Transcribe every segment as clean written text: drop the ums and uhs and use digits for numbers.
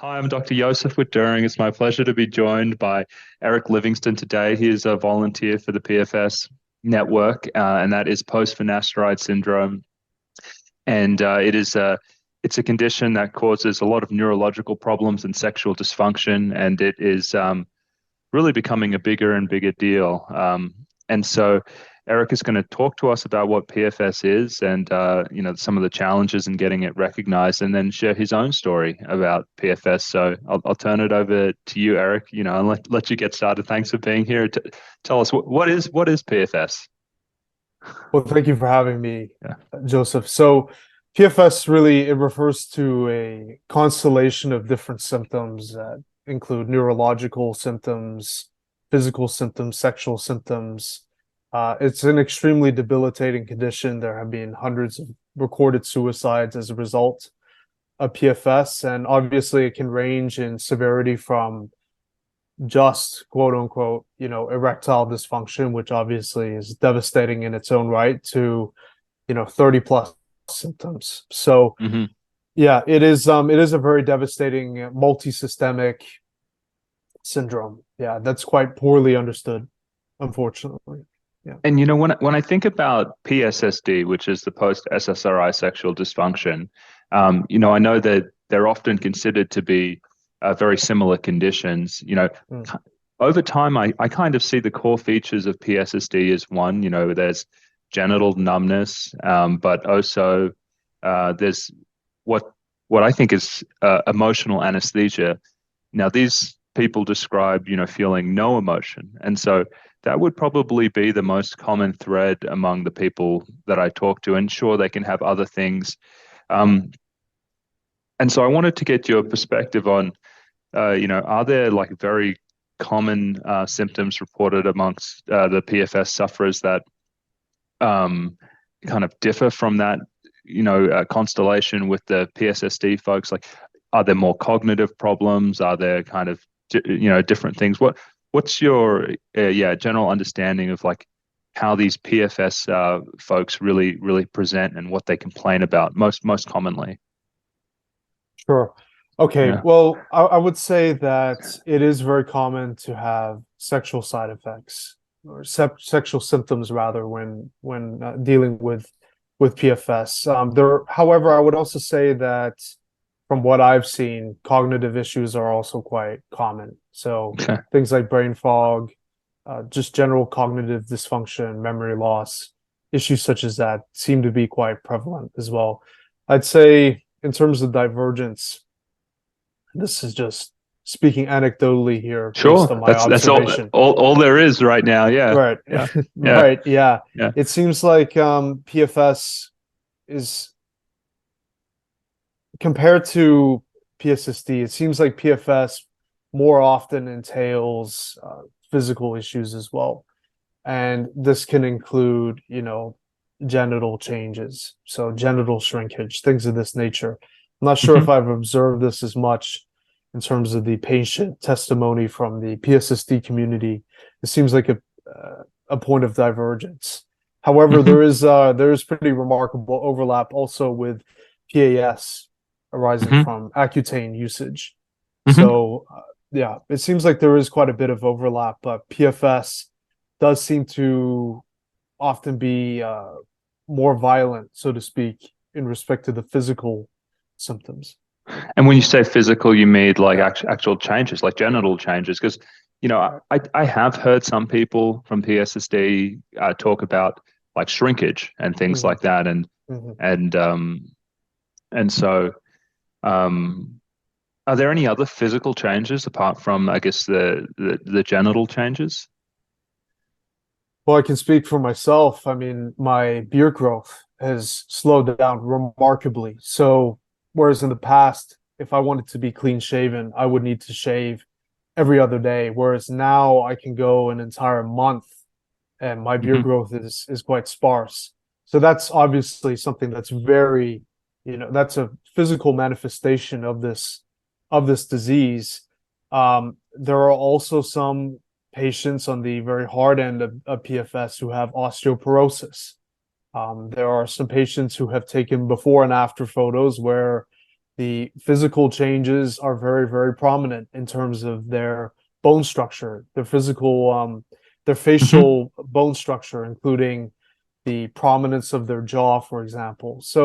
Hi, I'm Dr. Joseph with During. It's my pleasure to be joined by Erik Livingston today. He is a volunteer for the PFS network, and that is Post Finasterid Syndrome. And it's a condition that causes a lot of neurological problems and sexual dysfunction, and it is really becoming a bigger and bigger deal. And so Erik is going to talk to us about what PFS is and some of the challenges in getting it recognized, and then share his own story about PFS. So I'll turn it over to you, Erik. And let you get started. Thanks for being here. Tell us what is PFS. Well, thank you for having me, Yeah. Joseph. So PFS really, it refers to a constellation of different symptoms that include neurological symptoms, physical symptoms, sexual symptoms. It's an extremely debilitating condition. There have been hundreds of recorded suicides as a result of PFS, and obviously it can range in severity from just quote unquote, erectile dysfunction, which obviously is devastating in its own right, to 30 plus symptoms. So Mm-hmm. yeah, it is a very devastating multi-systemic syndrome. Yeah, that's quite poorly understood, unfortunately. Yeah. And when I think about PSSD, which is the post SSRI sexual dysfunction, I know that they're often considered to be very similar conditions. Mm. Over time, I kind of see the core features of PSSD as one. There's genital numbness, but also there's what I think is emotional anesthesia. Now, these people describe, feeling no emotion, and so that would probably be the most common thread among the people that I talk to. And sure, they can have other things. And so I wanted to get your perspective on, are there like very common symptoms reported amongst the PFS sufferers that kind of differ from that, constellation with the PSSD folks? Like, are there more cognitive problems? Are there kind of, different things? What's your general understanding of like how these PFS folks really present and what they complain about most commonly? Sure. Okay. Yeah. Well, I would say that it is very common to have sexual side effects or sexual symptoms rather when dealing with PFS. However, I would also say that from what I've seen, cognitive issues are also quite common. So Okay. things like brain fog, just general cognitive dysfunction, memory loss, issues such as that seem to be quite prevalent as well. I'd say in terms of divergence, this is just speaking anecdotally here based Sure. on my That's observation. all there is right now. Yeah. Right. Yeah. Yeah. Right. Yeah. Yeah. It seems like PFS is compared to PSSD, it seems like PFS more often entails physical issues as well. And this can include, genital changes, so genital shrinkage, things of this nature. I'm not sure if Hmm. I've observed this as much in terms of the patient testimony from the PSSD community. It seems like a point of divergence. However, Hmm. there is pretty remarkable overlap also with PAS arising Hmm. from Accutane usage. Hmm. So yeah, it seems like there is quite a bit of overlap, but PFS does seem to often be more violent, so to speak, in respect to the physical symptoms. And when you say physical, you mean like actual changes, like genital changes? Because, Right. I have heard some people from PSSD talk about like shrinkage and things Hmm. like that, Hmm. and um, and so are there any other physical changes apart from, I guess, the genital changes? Well, I can speak for myself. I mean, my beard growth has slowed down remarkably. So, whereas in the past, if I wanted to be clean shaven, I would need to shave every other day. Whereas now I can go an entire month and my beard Hmm. growth is quite sparse. So that's obviously something that's very, that's a physical manifestation of this disease. There are also some patients on the very hard end of PFS who have osteoporosis. There are some patients who have taken before and after photos where the physical changes are very, very prominent in terms of their bone structure, their physical, their Hmm. facial bone structure, including the prominence of their jaw, for example. So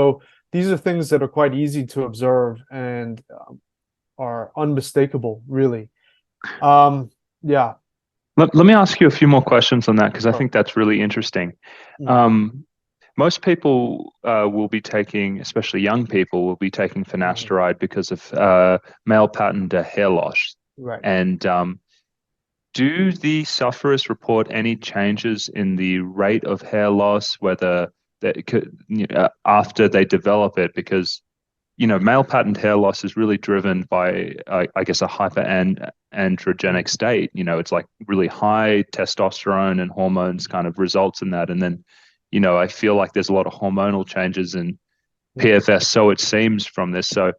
these are things that are quite easy to observe and are unmistakable, really. Um, yeah, Let me ask you a few more questions on that because I sure. think that's really interesting. Mm, Um, Most people will be taking, especially young people, will be taking mhm. finasteride because of male pattern hair loss. Right. And do the sufferers report any changes in the rate of hair loss, whether that could, after they develop it? Because male patterned hair loss is really driven by, I guess, a androgenic Mm, state. It's like really high testosterone and hormones kind of results in that. And then, I feel like there's a lot of hormonal changes in mm, PFS, so it seems from this. So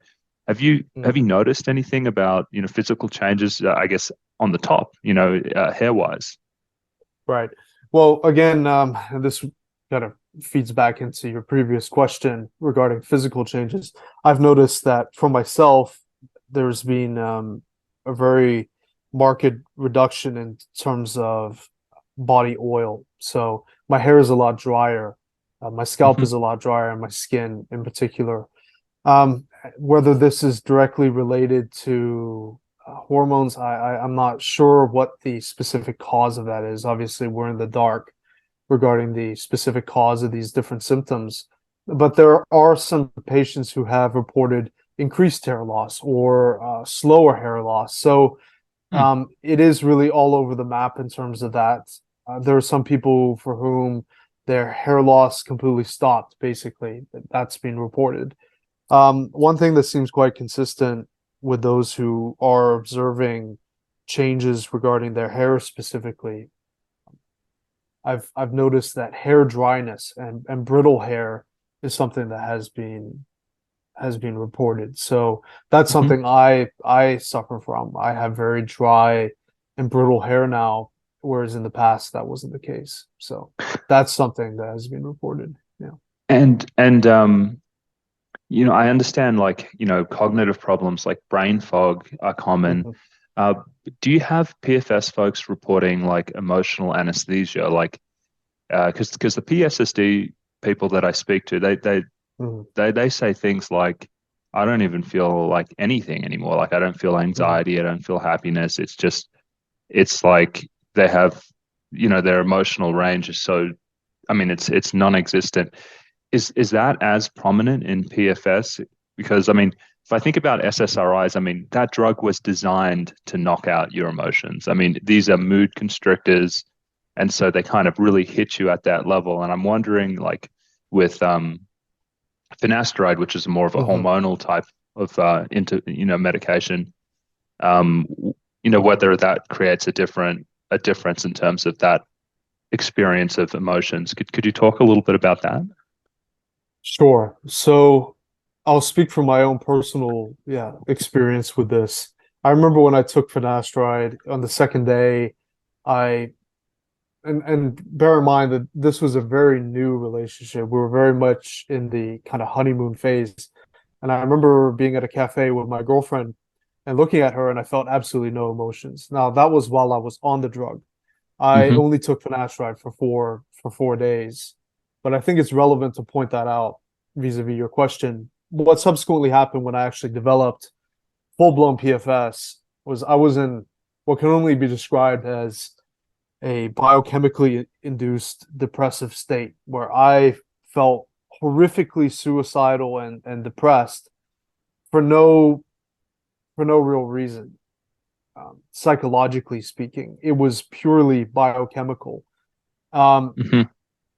have you mhm. noticed anything about, physical changes, I guess, on the top, hair wise? Right. Well, again, this kind of feeds back into your previous question regarding physical changes. I've noticed that for myself, there's been a very marked reduction in terms of body oil. So my hair is a lot drier, my scalp Hmm. is a lot drier, and my skin in particular. Um, Whether this is directly related to hormones, I'm not sure what the specific cause of that is. Obviously, we're in the dark regarding the specific cause of these different symptoms, but there are some patients who have reported increased hair loss or slower hair loss. So Hmm. it is really all over the map in terms of that. There are some people for whom their hair loss completely stopped, basically. That's been reported. One thing that seems quite consistent with those who are observing changes regarding their hair specifically, I've noticed that hair dryness and brittle hair is something that has been reported. So that's Hmm. something I suffer from. I have very dry and brittle hair now, whereas in the past that wasn't the case. So that's something that has been reported. Yeah. And I understand, like, cognitive problems like brain fog are common. Mhm. Uh, do you have PFS folks reporting like emotional anesthesia? Like, because the PSSD people that I speak to, Mhm. they say things like, I don't even feel like anything anymore. Like, I don't feel Mhm. anxiety, I don't feel happiness. It's like they have, their emotional range is so, I mean, it's non-existent. Is that as prominent in PFS? Because I mean, if I think about SSRIs, I mean, that drug was designed to knock out your emotions. I mean, these are mood constrictors, and so they kind of really hit you at that level. And I'm wondering, like, with finasteride, which is more of a Mhm. hormonal type of medication, Mhm. whether that creates a difference in terms of that experience of emotions. Could you talk a little bit about that? Sure. So I'll speak from my own personal, experience with this. I remember when I took finasteride on the second day, I and bear in mind that this was a very new relationship. We were very much in the kind of honeymoon phase. And I remember being at a cafe with my girlfriend and looking at her, and I felt absolutely no emotions. Now, that was while I was on the drug. I Hmm. only took finasteride for 4 days. But I think it's relevant to point that out vis-a-vis your question. What subsequently happened when I actually developed full-blown PFS was I was in what can only be described as a biochemically induced depressive state where I felt horrifically suicidal and depressed for no real reason. Psychologically speaking, it was purely biochemical. Um, Hmm.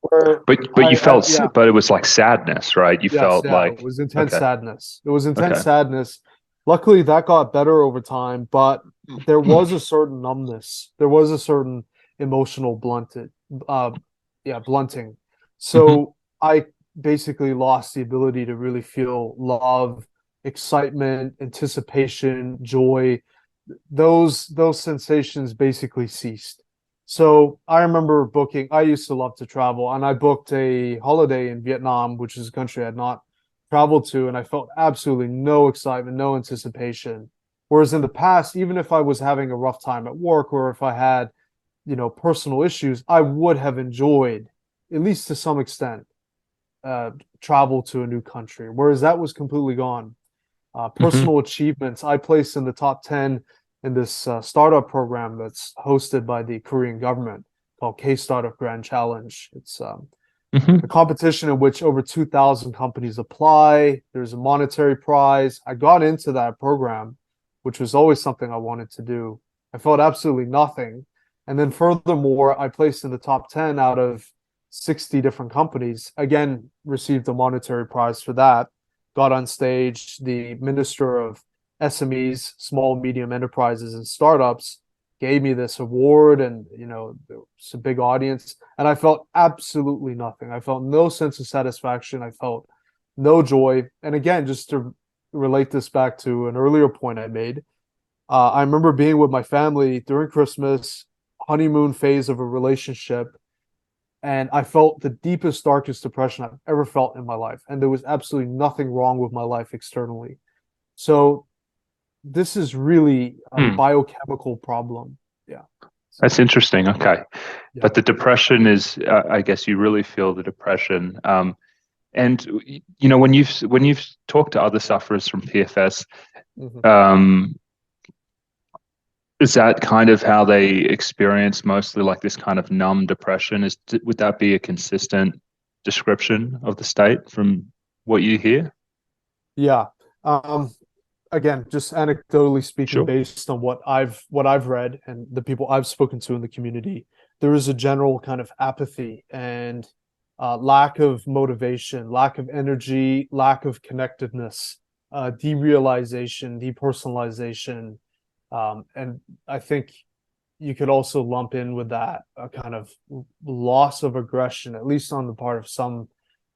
where But you I felt, yeah, but it was like sadness, right? You yes, felt yeah, it like, was intense okay, sadness. It was intense okay. sadness. Luckily, that got better over time, but there was a certain numbness. There was a certain emotional uh, blunting. Hmm. So I basically lost the ability to really feel love, excitement, anticipation, joy. Those sensations basically ceased. So I remember booking. I used to love to travel, and I booked a holiday in Vietnam, which is a country I'd not traveled to, and I felt absolutely no excitement, no anticipation. Whereas in the past, even if I was having a rough time at work or if I had, personal issues, I would have enjoyed, at least to some extent, uh, travel to a new country. Whereas that was completely gone. Hmm. Personal achievements, I placed in the top 10 in this startup program that's hosted by the Korean government called K Startup Grand Challenge. It's a Hmm. competition in which over 2,000 companies apply. There's a monetary prize. I got into that program, which was always something I wanted to do. I felt absolutely nothing. And then furthermore, I placed in the top 10 out of 60 different companies. Again, received a monetary prize for that. Got on stage. The Minister of SMEs, small, medium enterprises, and startups gave me this award, and it's a big audience, and I felt absolutely nothing. I felt no sense of satisfaction. I felt no joy. And again, just to relate this back to an earlier point I made, I remember being with my family during Christmas, honeymoon phase of a relationship, and I felt the deepest, darkest depression I've ever felt in my life. And there was absolutely nothing wrong with my life externally. So this is really a Hmm. biochemical problem. Yeah. So, That's interesting. Okay. yeah. But the depression is, I guess you really feel the depression. And when you've talked to other sufferers from PFS, Mhm. um, is that kind of how they experience mostly like this kind of numb depression? Would that be a consistent description of the state from what you hear? Yeah. Um, Again, just anecdotally speaking, Sure. based on what I've read and the people I've spoken to in the community, there is a general kind of apathy and lack of motivation, lack of energy, lack of connectedness, derealization, depersonalization, and I think you could also lump in with that a kind of loss of aggression, at least on the part of some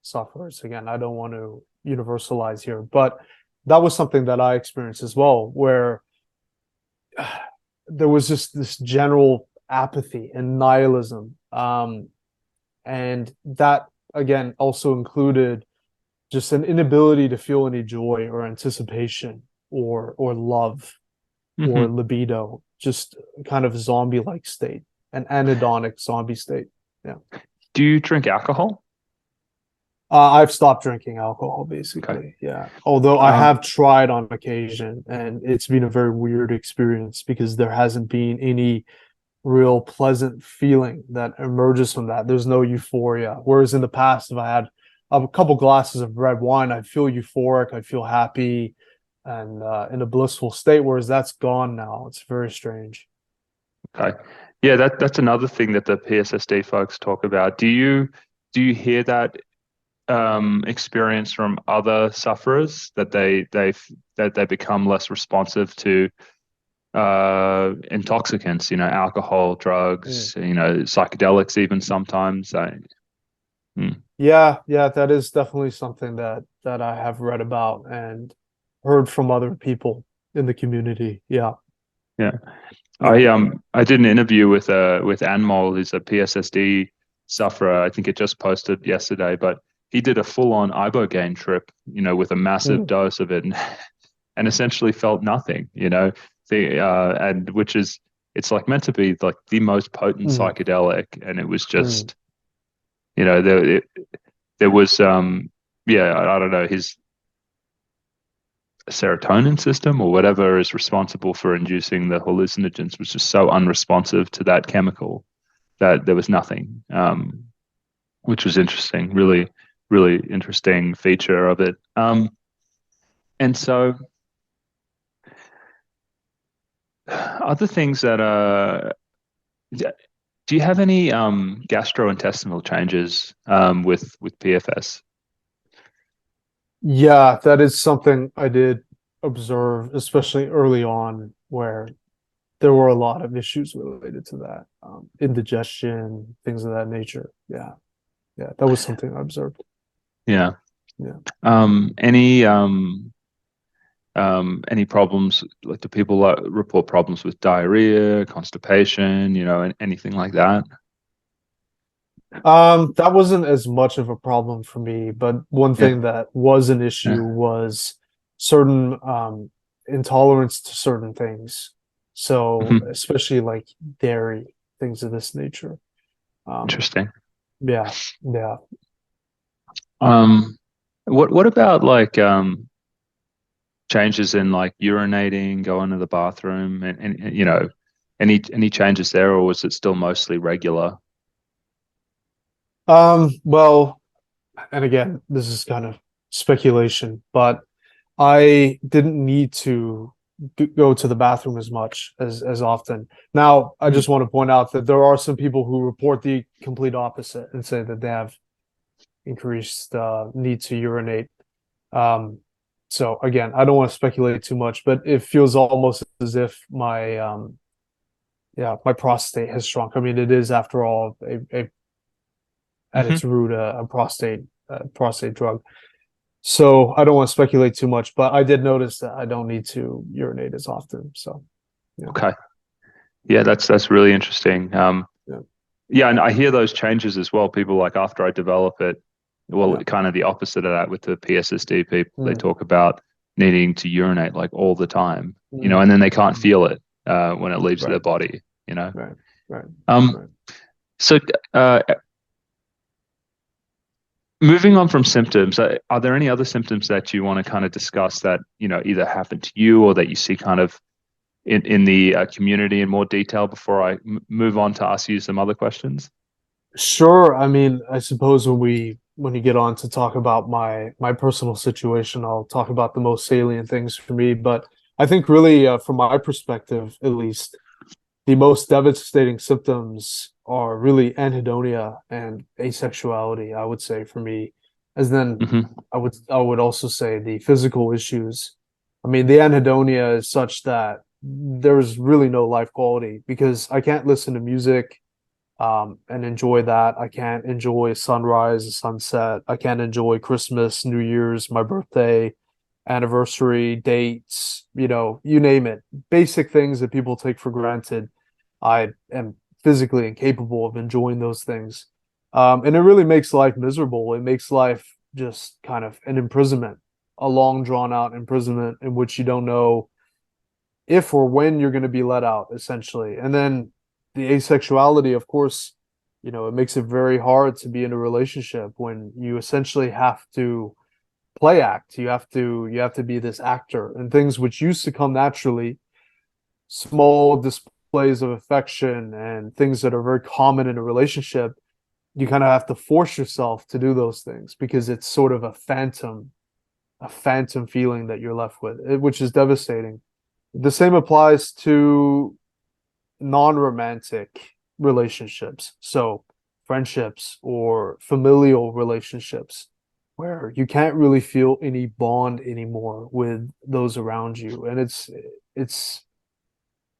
sufferers. Again, I don't want to universalize here, but that was something that I experienced as well, where there was just this general apathy and nihilism. And that, again, also included just an inability to feel any joy or anticipation or love or Hmm. libido, just kind of zombie like state, an anhedonic zombie state. Yeah. Do you drink alcohol? I've stopped drinking alcohol Okay. basically. Yeah. Although I Um, have tried on occasion, and it's been a very weird experience because there hasn't been any real pleasant feeling that emerges from that. There's no euphoria. Whereas in the past, if I had a couple glasses of red wine, I'd feel euphoric, I'd feel happy and in a blissful state. Whereas that's gone now. It's very strange. okay. Yeah, that's another thing that the PSSD folks talk about. Do you hear that experience from other sufferers that they become less responsive to intoxicants, alcohol, Mm. drugs, psychedelics, even sometimes. Hmm. Yeah, that is definitely something that I have read about and heard from other people in the community. Yeah, Yeah, yeah. I did an interview with Anmol, who's a PSSD sufferer. I think it just posted yesterday, but he did a full-on ibogaine trip, with a massive Mm, dose of it, and essentially felt nothing. And which is it's like meant to be like the most potent mm, psychedelic, and it was mm, just there was yeah, I don't know, his serotonin system or whatever is responsible for inducing the hallucinogens was just so unresponsive to that chemical that there was nothing, which was interesting, really, really interesting feature of it. And so other things that do you have any gastrointestinal changes with PFS? yeah, that is something I did observe, especially early on, where there were a lot of issues related to that, indigestion, things of that nature. Yeah, that was something I observed. Yeah. Yeah. Any problems? Like, do people report problems with diarrhea, constipation, and anything like that? That wasn't as much of a problem for me, but one Yeah. thing that was an issue Yeah. was certain intolerance to certain things. So Mhm. especially like dairy, things of this nature. Um, Interesting. yeah, yeah. Um, what about like changes in like urinating, going to the bathroom, and any changes there, or was it still mostly regular? Well, and again, this is kind of speculation, but I didn't need to go to the bathroom as much as often. Now, I Hmm. just want to point out that there are some people who report the complete opposite and say that they have increased need to urinate. Um, so again, I don't want to speculate too much, but it feels almost as if my yeah, my prostate has shrunk. I mean, it is after all a at its Hmm. root a prostate drug. So I don't want to speculate too much, but I did notice that I don't need to urinate as often. So yeah, Okay. Yeah, that's really interesting. yeah, Yeah, and I hear those changes as well. People like after I develop it, well, yeah. kind of the opposite of that with the PSSD people. They Mm, talk about needing to urinate like all the time, mm, and then they can't mm. feel it when it leaves their Right, body. right, right, Um, right. so moving on from symptoms, are there any other symptoms that you want to kind of discuss that, either happen to you or that you see kind of in the community in more detail before I move on to ask you some other questions? Sure. I mean, I suppose when you get on to talk about my personal situation, I'll talk about the most salient things for me. But I think really, from my perspective, at least, the most devastating symptoms are really anhedonia and asexuality, I would say for me. As then Hmm. I would also say the physical issues. I mean, the anhedonia is such that there's really no life quality because I can't listen to music and enjoy that. I can't enjoy sunrise, a sunset. I can't enjoy Christmas, New Year's, my birthday, anniversary, dates, you name it. Basic things that people take for granted. I am physically incapable of enjoying those things. And it really makes life miserable. It makes life just kind of an imprisonment, a long drawn out imprisonment in which you don't know if or when you're going to be let out, essentially. And then the asexuality, of course, it makes it very hard to be in a relationship when you essentially have to play act. You have to be this actor, and things which used to come naturally, small displays of affection and things that are very common in a relationship, you kind of have to force yourself to do those things because it's sort of a phantom feeling that you're left with, which is devastating. The same applies to non-romantic relationships. So friendships or familial relationships where you can't really feel any bond anymore with those around you. And it's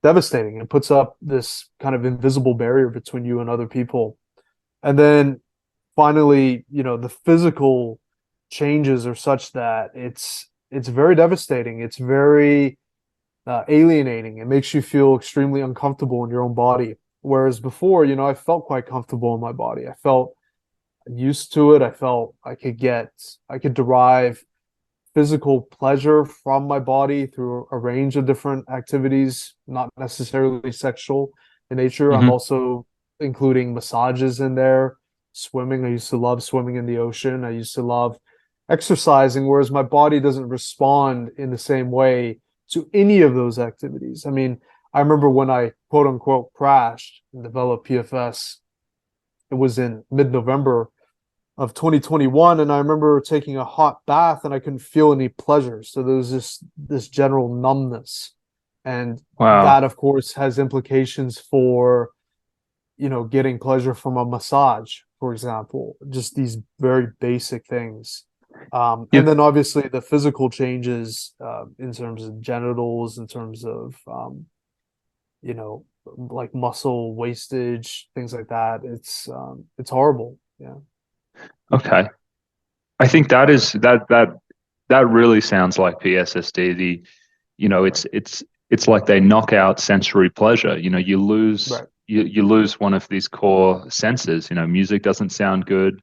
devastating. It puts up this kind of invisible barrier between you and other people. And then finally, the physical changes are such that it's very devastating. It's very alienating. It makes you feel extremely uncomfortable in your own body. Whereas before, I felt quite comfortable in my body. I felt used to it. I felt I could derive physical pleasure from my body through a range of different activities, not necessarily sexual in nature. I'm Hmm. also including massages in there, swimming. I used to love swimming in the ocean. I used to love exercising, whereas my body doesn't respond in the same way to any of those activities. I mean, I remember when I quote unquote crashed and developed PFS, it was in mid-November of 2021, and I remember taking a hot bath and I couldn't feel any pleasure. So there was this general numbness, and that Wow. of course has implications for getting pleasure from a massage, for example. Just these very basic things. Yeah. And then obviously the physical changes in terms of genitals, in terms of like muscle wastage, things like that. It's horrible. Yeah. Okay. I think that really sounds like PSSD. Right. It's like they knock out sensory pleasure. You you lose one of these core senses. Music doesn't sound good.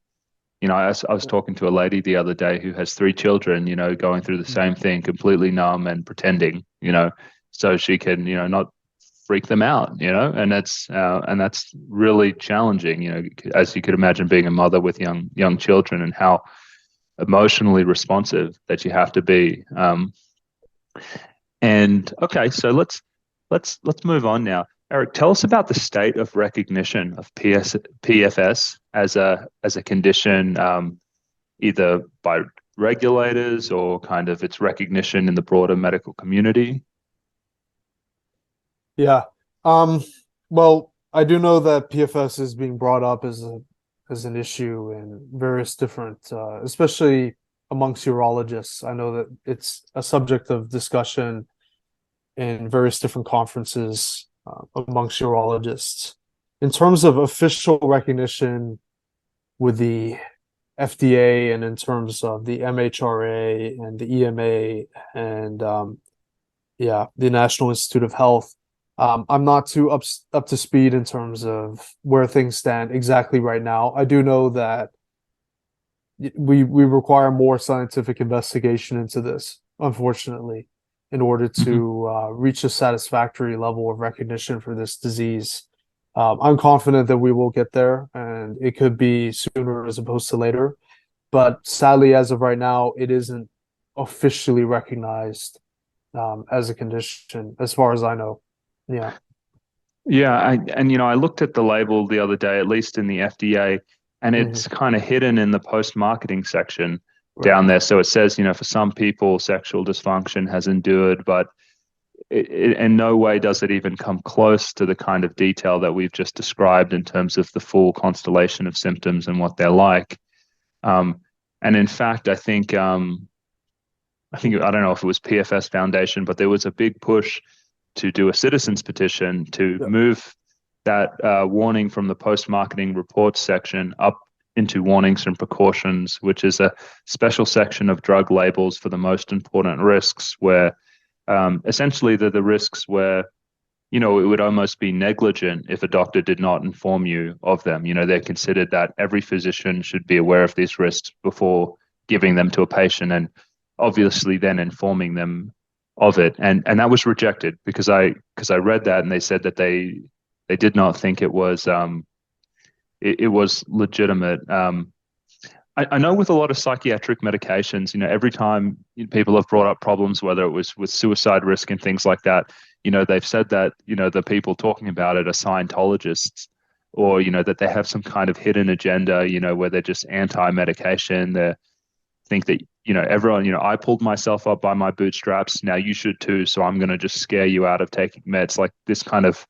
I was talking to a lady the other day who has 3 children, going through the same thing, completely numb and pretending, so she can, not freak them out, and that's really challenging, as you could imagine, being a mother with young children, and how emotionally responsive that you have to be. And okay, so let's move on now. Erik, tell us about the state of recognition of PFS as a condition, either by regulators or kind of its recognition in the broader medical community. Yeah. Well, I do know that PFS is being brought up as an issue in various different, especially amongst urologists. I know that it's a subject of discussion in various different conferences amongst urologists. In terms of official recognition with the FDA and in terms of the MHRA and the EMA and the National Institute of Health, I'm not too up to speed in terms of where things stand exactly right now. I do know that we require more scientific investigation into this, unfortunately, in order to reach a satisfactory level of recognition for this disease. I'm confident that we will get there, and it could be sooner as opposed to later. But sadly, as of right now, it isn't officially recognized as a condition, as far as I know. Yeah. Yeah, I looked at the label the other day, at least in the FDA, and it's kind of hidden in the post-marketing section down there. So it says, for some people, sexual dysfunction has endured, but in no way does it even come close to the kind of detail that we've just described in terms of the full constellation of symptoms and what they're like. And in fact, I think I don't know if it was PFS Foundation, but there was a big push to do a citizens petition to move that warning from the post-marketing reports section up into warnings and precautions, which is a special section of drug labels for the most important risks, where essentially they're the risks where, it would almost be negligent if a doctor did not inform you of them. They're considered that every physician should be aware of these risks before giving them to a patient, and obviously then informing them of it. And that was rejected because I read that, and they said that they did not think it was it was legitimate. I know with a lot of psychiatric medications, every time people have brought up problems, whether it was with suicide risk and things like that, they've said that, the people talking about it are Scientologists, or, that they have some kind of hidden agenda, where they're just anti-medication. They think that, everyone, I pulled myself up by my bootstraps. Now you should too. So I'm going to just scare you out of taking meds. Like this kind of,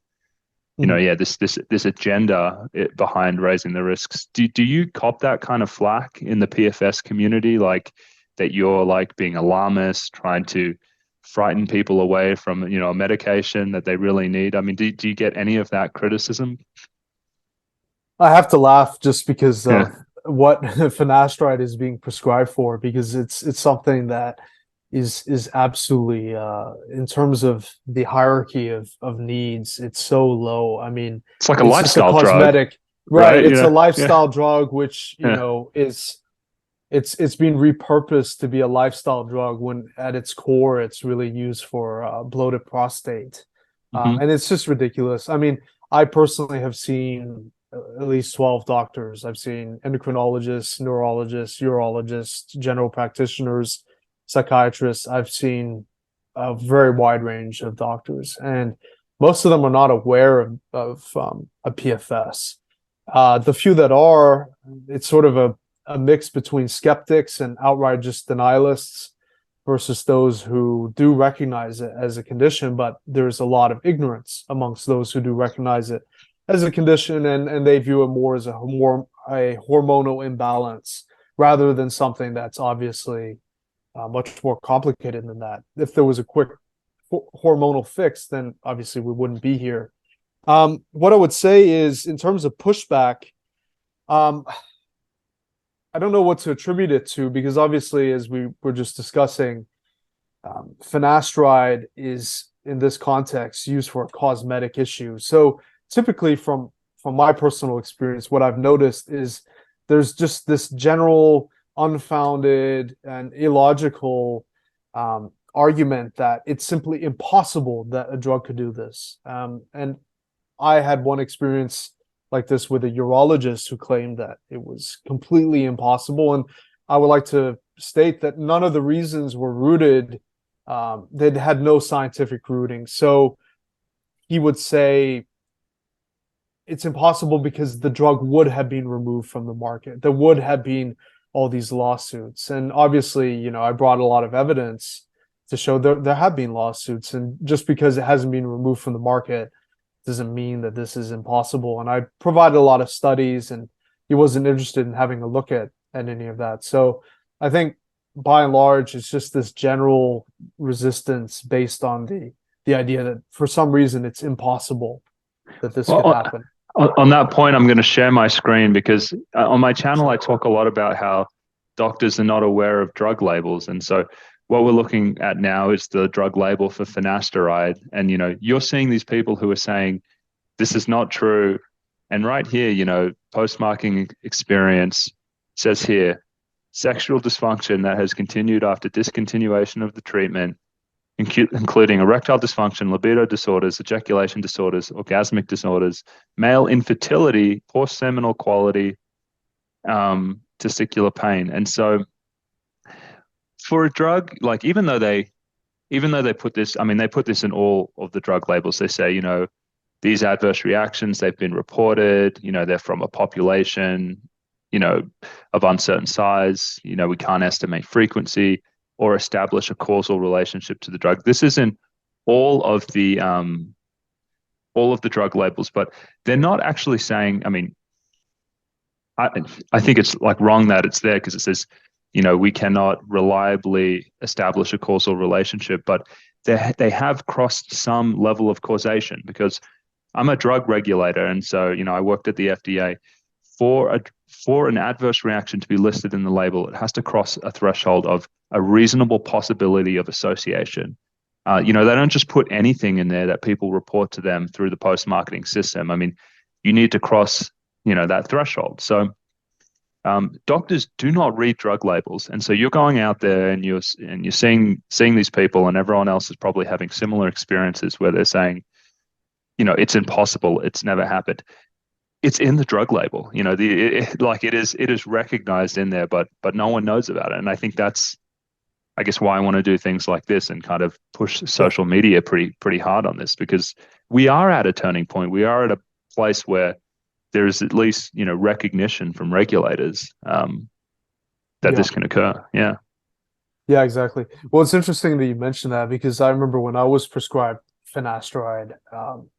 this agenda behind raising the risks. Do you cop that kind of flack in the PFS community, like that you're like being alarmist, trying to frighten people away from a medication that they really need? I mean, do you get any of that criticism? I have to laugh just because of what finasteride is being prescribed for, because it's something that is absolutely in terms of the hierarchy of needs, it's so low. I mean, it's like a lifestyle cosmetic drug, right? It's a lifestyle drug, which is it's being repurposed to be a lifestyle drug, when at its core it's really used for bloated prostate. And it's just ridiculous. I mean, I personally have seen at least 12 doctors. I've seen endocrinologists, neurologists, urologists, general practitioners, psychiatrists. I've seen a very wide range of doctors, and most of them are not aware of a PFS. The few that are, it's sort of a mix between skeptics and outright just denialists, versus those who do recognize it as a condition, but there's a lot of ignorance amongst those who do recognize it as a condition, and they view it more as a hormonal imbalance rather than something that's obviously much more complicated than that. If there was a quick hormonal fix, then obviously we wouldn't be here. What I would say is, in terms of pushback, I don't know what to attribute it to, because obviously, as we were just discussing, finasteride is in this context used for a cosmetic issue. So typically from my personal experience, what I've noticed is there's just this general unfounded and illogical argument that it's simply impossible that a drug could do this. And I had one experience like this with a urologist who claimed that it was completely impossible. And I would like to state that none of the reasons were rooted, they had no scientific rooting. So he would say it's impossible because the drug would have been removed from the market. There would have been all these lawsuits. And obviously, you know, I brought a lot of evidence to show there have been lawsuits. And just because it hasn't been removed from the market doesn't mean that this is impossible. And I provided a lot of studies, and he wasn't interested in having a look at any of that. So I think by and large, it's just this general resistance based on the idea that for some reason it's impossible that this could happen. On that point, I'm going to share my screen because on my channel, I talk a lot about how doctors are not aware of drug labels. And so what we're looking at now is the drug label for finasteride. And, you know, you're seeing these people who are saying, this is not true. And right here, you know, post-marketing experience says here, sexual dysfunction that has continued after discontinuation of the treatment, including erectile dysfunction, libido disorders, ejaculation disorders, orgasmic disorders, male infertility, poor seminal quality, testicular pain. And so for a drug, like even though they put this, I mean, they put this in all of the drug labels. They say, you know, these adverse reactions, they've been reported, you know, they're from a population, you know, of uncertain size, you know, we can't estimate frequency or establish a causal relationship to the drug. This is in all of the drug labels, but they're not actually saying, I mean, I think it's like wrong that it's there because it says, you know, we cannot reliably establish a causal relationship, but they have crossed some level of causation because I'm a drug regulator. And so, you know, I worked at the FDA. For an adverse reaction to be listed in the label, it has to cross a threshold of a reasonable possibility of association. You know, they don't just put anything in there that people report to them through the post-marketing system. I mean, you need to cross, you know, that threshold. So doctors do not read drug labels, and so you're going out there and you're seeing these people, and everyone else is probably having similar experiences where they're saying, you know, it's impossible, it's never happened. It's in the drug label, you know, it is recognized in there, but no one knows about it. And I think that's, I guess, why I want to do things like this and kind of push social media pretty hard on this, because we are at a turning point. We are at a place where there is at least, you know, recognition from regulators that this can occur. Yeah. Yeah, exactly. Well, it's interesting that you mentioned that because I remember when I was prescribed finasteride,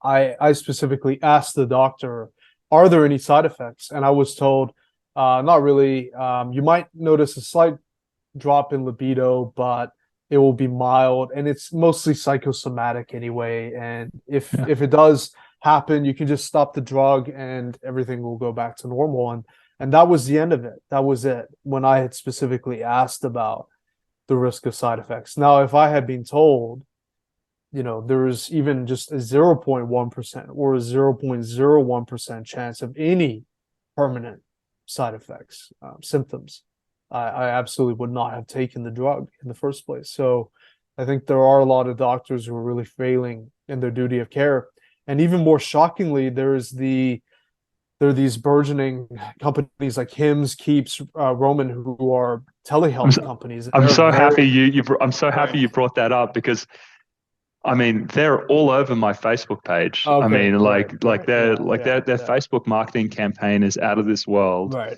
I specifically asked the doctor, are there any side effects? And I was told, not really. You might notice a slight drop in libido, but it will be mild, and it's mostly psychosomatic anyway. And if it does happen, you can just stop the drug, and everything will go back to normal. And that was the end of it. That was it. When I had specifically asked about the risk of side effects. Now, if I had been told, you know, there is even just a 0.1% or a 0.01% chance of any permanent side effects, symptoms, I absolutely would not have taken the drug in the first place. So I think there are a lot of doctors who are really failing in their duty of care. And even more shockingly, there are these burgeoning companies like Hims, Keeps, Roman, who are telehealth companies. I'm so happy you brought that up because, I mean, they're all over my Facebook page. Okay, I mean, their yeah. Facebook marketing campaign is out of this world. Right.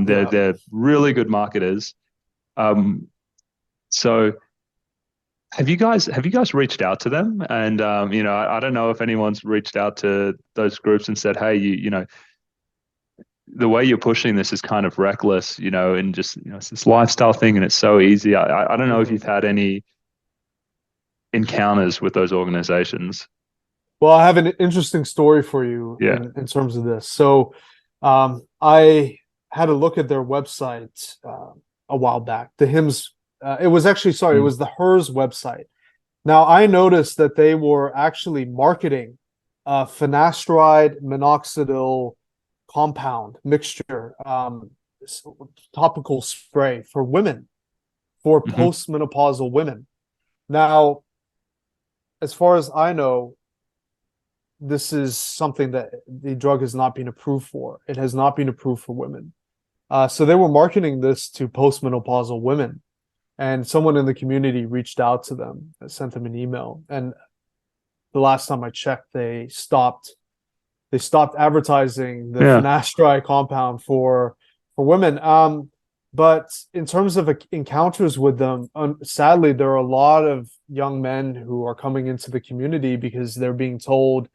They're really good marketers. So have you guys reached out to them? And you know, I don't know if anyone's reached out to those groups and said, hey, you know, the way you're pushing this is kind of reckless, you know, and just, you know, it's this lifestyle thing and it's so easy. I don't know if you've had any encounters with those organizations. Well, I have an interesting story for you in terms of this. So I had a look at their website a while back. The Hims, it was actually, it was the HERS website. Now, I noticed that they were actually marketing finasteride minoxidil compound mixture, topical spray for women, for Hmm. postmenopausal women. Now, as far as I know, this is something that the drug has not been approved for. It has not been approved for women. So they were marketing this to postmenopausal women, and someone in the community reached out to them, sent them an email, and the last time I checked, they stopped advertising the Yeah. finasteride compound for women. But in terms of encounters with them, sadly, there are a lot of young men who are coming into the community because they're being told,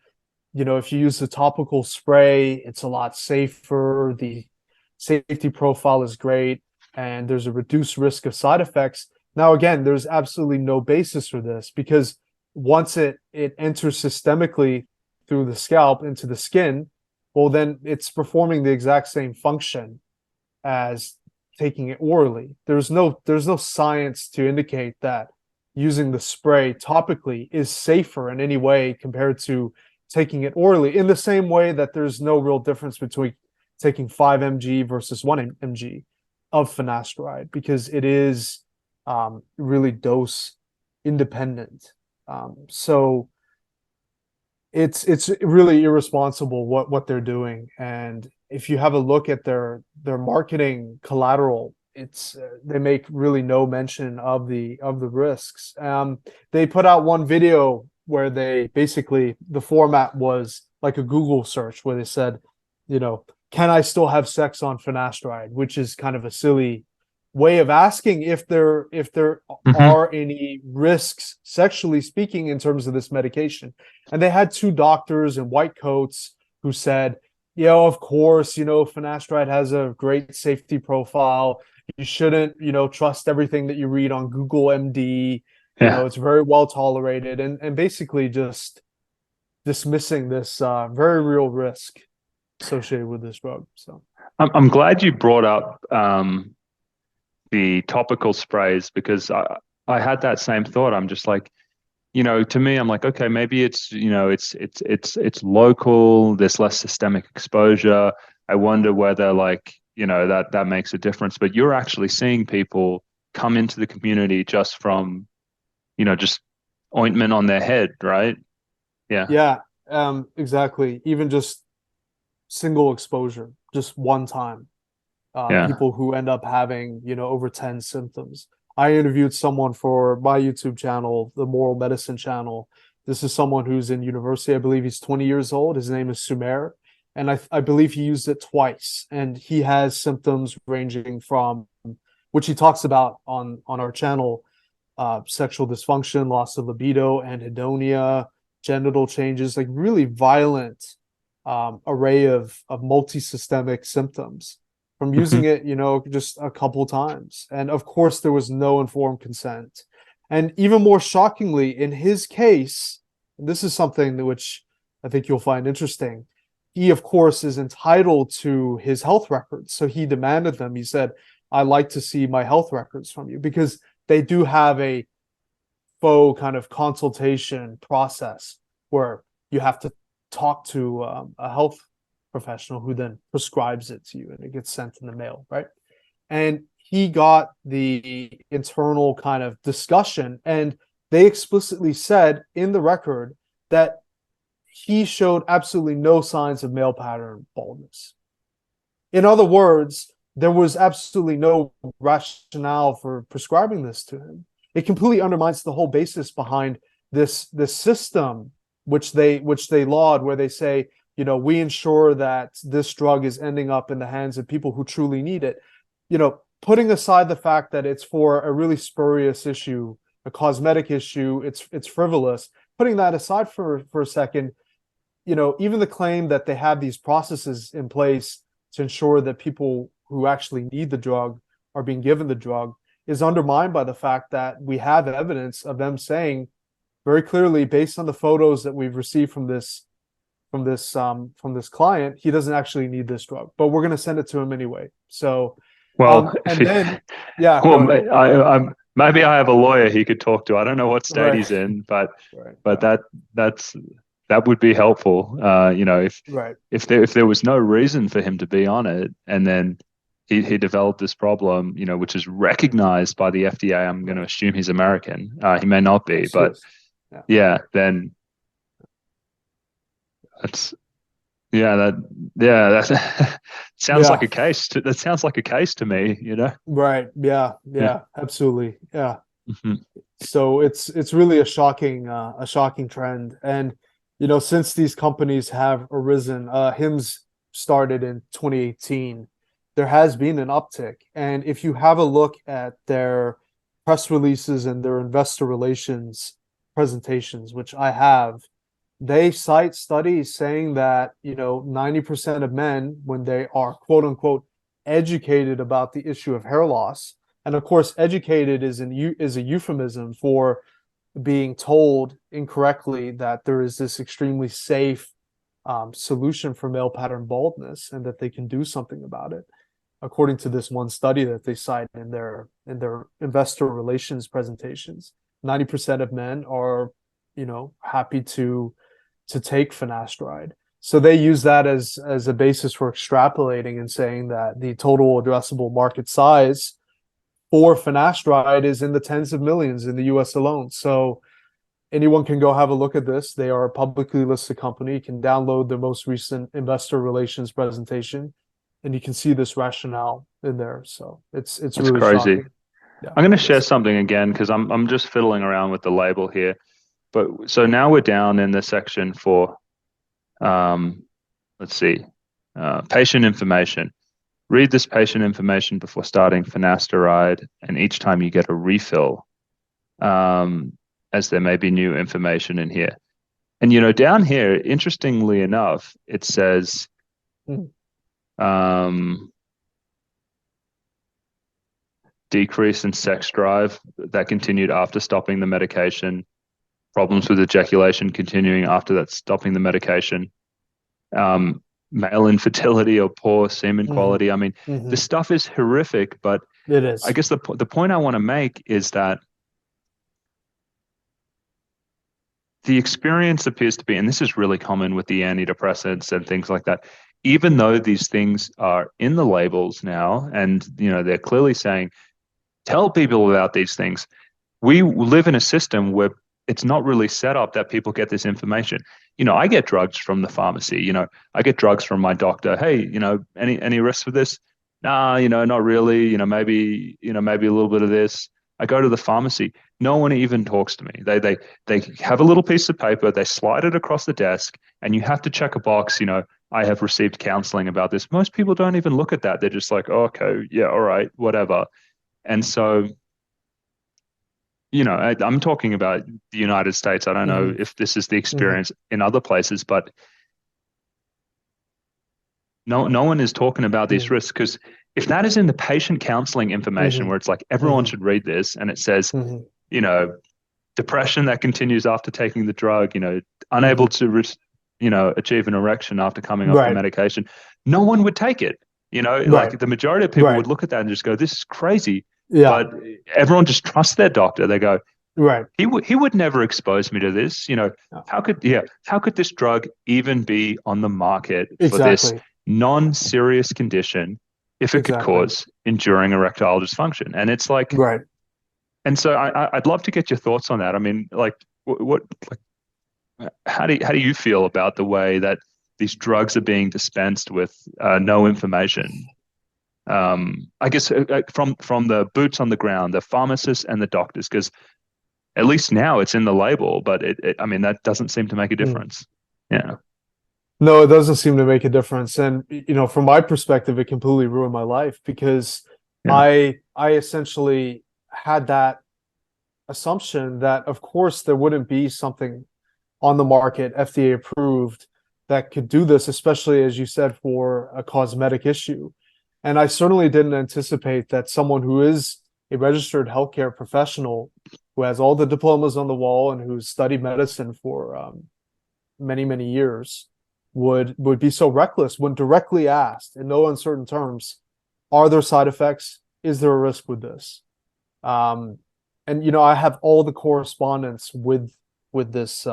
if you use the topical spray, it's a lot safer. The safety profile is great, and there's a reduced risk of side effects. Now, again, there's absolutely no basis for this because once it enters systemically through the scalp into the skin, well, then it's performing the exact same function as taking it orally. There's no science to indicate that using the spray topically is safer in any way compared to taking it orally, in the same way that there's no real difference between taking 5 mg versus 1 mg of finasteride, because it is really dose independent. So it's really irresponsible what they're doing. And if you have a look at their marketing collateral, it's they make really no mention of the risks. They put out one video where they basically, the format was like a Google search where they said, can I still have sex on finasteride, which is kind of a silly way of asking if there Hmm. are any risks, sexually speaking, in terms of this medication. And they had two doctors in white coats who said, yeah, of course, finasteride has a great safety profile. You shouldn't, trust everything that you read on Google MD. Yeah. It's very well tolerated, and basically just dismissing this very real risk associated with this drug. So I'm glad you brought up the topical sprays, because I had that same thought. I'm just like, to me, I'm like, okay, maybe it's, it's local, there's less systemic exposure. I wonder whether, like, that makes a difference. But you're actually seeing people come into the community just from, just ointment on their head, right? Yeah. yeah, exactly. Even just single exposure, just one time. Yeah. People who end up having, over 10 symptoms. I interviewed someone for my YouTube channel, the Moral Medicine channel. This is someone who's in university. I believe he's 20 years old. His name is Sumer. And I believe he used it twice. And he has symptoms ranging from, which he talks about on our channel, sexual dysfunction, loss of libido, anhedonia, genital changes, like really violent array of multi-systemic symptoms from using Hmm. it, just a couple times. And of course, there was no informed consent. And even more shockingly, in his case, and this is something which I think you'll find interesting, he, of course, is entitled to his health records. So he demanded them. He said, I'd like to see my health records from you, because they do have a faux kind of consultation process where you have to talk to a health professional who then prescribes it to you, and it gets sent in the mail, right? And he got the internal kind of discussion, and they explicitly said in the record that he showed absolutely no signs of male pattern baldness. In other words, there was absolutely no rationale for prescribing this to him. It completely undermines the whole basis behind this system, which they laud, where they say, we ensure that this drug is ending up in the hands of people who truly need it. Putting aside the fact that it's for a really spurious issue, a cosmetic issue, it's frivolous. Putting that aside for a second, even the claim that they have these processes in place to ensure that people who actually need the drug are being given the drug is undermined by the fact that we have evidence of them saying very clearly, based on the photos that we've received from this client, he doesn't actually need this drug, but we're going to send it to him anyway. So, Well, if and he, then, yeah, go well, ahead. I'm maybe I have a lawyer he could talk to. I don't know what state Right, he's in, but right, but yeah. that's that would be helpful. If Right. if there was no reason for him to be on it, and then he developed this problem, which is recognized by the FDA. I'm going to assume he's American. He may not be, Yes, but yes. Yeah. yeah, then that's yeah that yeah that sounds like Yeah. a case. That sounds like a case to me. Right. Yeah. Yeah. Yeah. Absolutely. Yeah. Mhm. So it's really a shocking trend. And since these companies have arisen, Hims started in 2018, there has been an uptick. And if you have a look at their press releases and their investor relations presentations, which I have, they cite studies saying that 90% of men, when they are quote unquote educated about the issue of hair loss, and of course educated is a euphemism for being told incorrectly that there is this extremely safe solution for male pattern baldness and that they can do something about it, according to this one study that they cite in their investor relations presentations. 90% of men are happy to take finasteride. So they use that as a basis for extrapolating and saying that the total addressable market size for finasteride is in the tens of millions in the US alone. So anyone can go have a look at this. They are a publicly listed company. You can download the most recent investor relations presentation and you can see this rationale in there. So it's That's really crazy. shocking. Yeah, I'm going to it share is. something again because I'm just fiddling around with the label here. But so now we're down in the section for um, let's see, patient information. Read this patient information before starting finasteride, and each time you get a refill, as there may be new information in here. And down here, interestingly enough, it says Mm. decrease in sex drive that continued after stopping the medication, problems with ejaculation continuing after that stopping the medication, male infertility or poor semen Mhm. quality. I mean, this Mhm. stuff is horrific, but It I is. guess the point I want to make is that the experience appears to be, and this is really common with the antidepressants and things like that, even though these things are in the labels now, and they're clearly saying, tell people about these things. We live in a system where it's not really set up that people get this information. I get drugs from the pharmacy. I get drugs from my doctor. Hey, any risk for this? Nah, not really. Maybe a little bit of this. I go to the pharmacy. No one even talks to me. They have a little piece of paper. They slide it across the desk, and you have to check a box. I have received counseling about this. Most people don't even look at that. They're just like, oh, okay, yeah, all right, whatever. And so I'm talking about the United States. I don't know Mhm. if this is the Mhm. experience in other places, but no one is talking about these Mhm. risks because if that is in the patient counseling information Mhm. where it's like everyone Mhm. should read this and it says, Mhm. you know, depression that continues after taking the drug, unable Mhm. to, achieve an erection after coming off the Right. medication, no one would take it. Right. Like the majority of people Right. would look at that and just go, this is crazy. Yeah. But everyone just trusts their doctor. They go, Right. he would never expose me to this. Yeah. How could this drug even be on the market for this Exactly. non-serious condition if it could Exactly. cause enduring erectile dysfunction? And it's like, Right. and so I'd love to get your thoughts on that. I mean, like, what like, how do you feel about the way that these drugs are being dispensed with no information? I guess from the boots on the ground, the pharmacists and the doctors, because at least now it's in the label, but I mean, that doesn't seem to make a Mm. difference. Yeah. No, it doesn't seem to make a difference. And from my perspective, it completely ruined my life because Yeah. I essentially had that assumption that of course there wouldn't be something on the market, FDA approved, that could do this, especially as you said, for a cosmetic issue. And I certainly didn't anticipate that someone who is a registered healthcare professional, who has all the diplomas on the wall and who's studied medicine for many, many years, would be so reckless when directly asked in no uncertain terms, are there side effects? Is there a risk with this? And I have all the correspondence with this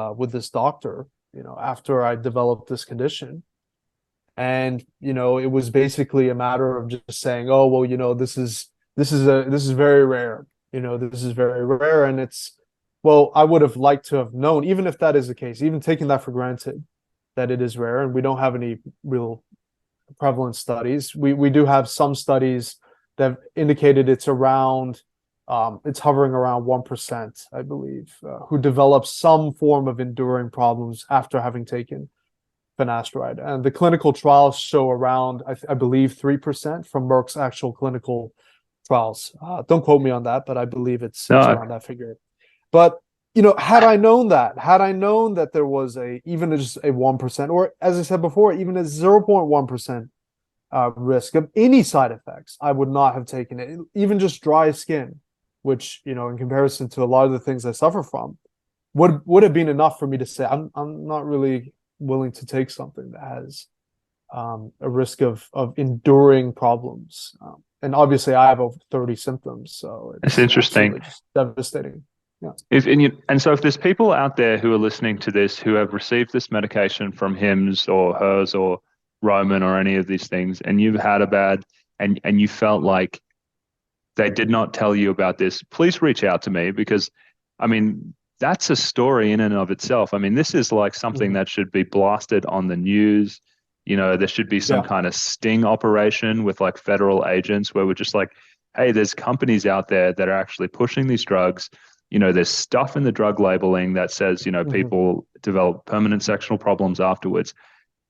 doctor, after I developed this condition. And it was basically a matter of just saying, oh well, this is very rare. This is very rare, and I would have liked to have known, even if that is the case, even taking that for granted, that it is rare, and we don't have any real prevalent studies. We do have some studies that have indicated it's hovering around 1%, I believe, who develop some form of enduring problems after having taken finasteride. And the clinical trials show around, I believe, 3% from Merck's actual clinical trials. Don't quote me on that, but I believe it's around that figure. But had I known that there was even just a 1%, or as I said before, even a 0.1% risk of any side effects, I would not have taken it. Even just dry skin, which in comparison to a lot of the things I suffer from, would have been enough for me to say I'm not really willing to take something that has a risk of enduring problems. And obviously, I have over 30 symptoms, so it's interesting, just devastating. Yeah. So if there's people out there who are listening to this who have received this medication from Hims or Hers or Roman or any of these things, and you've had a bad and you felt like they did not tell you about this, please reach out to me, because that's a story in and of itself. This is like something that should be blasted on the news. There should be some kind of sting operation with like federal agents where we're just like, hey, there's companies out there that are actually pushing these drugs. There's stuff in the drug labeling that says, people develop permanent sexual problems afterwards,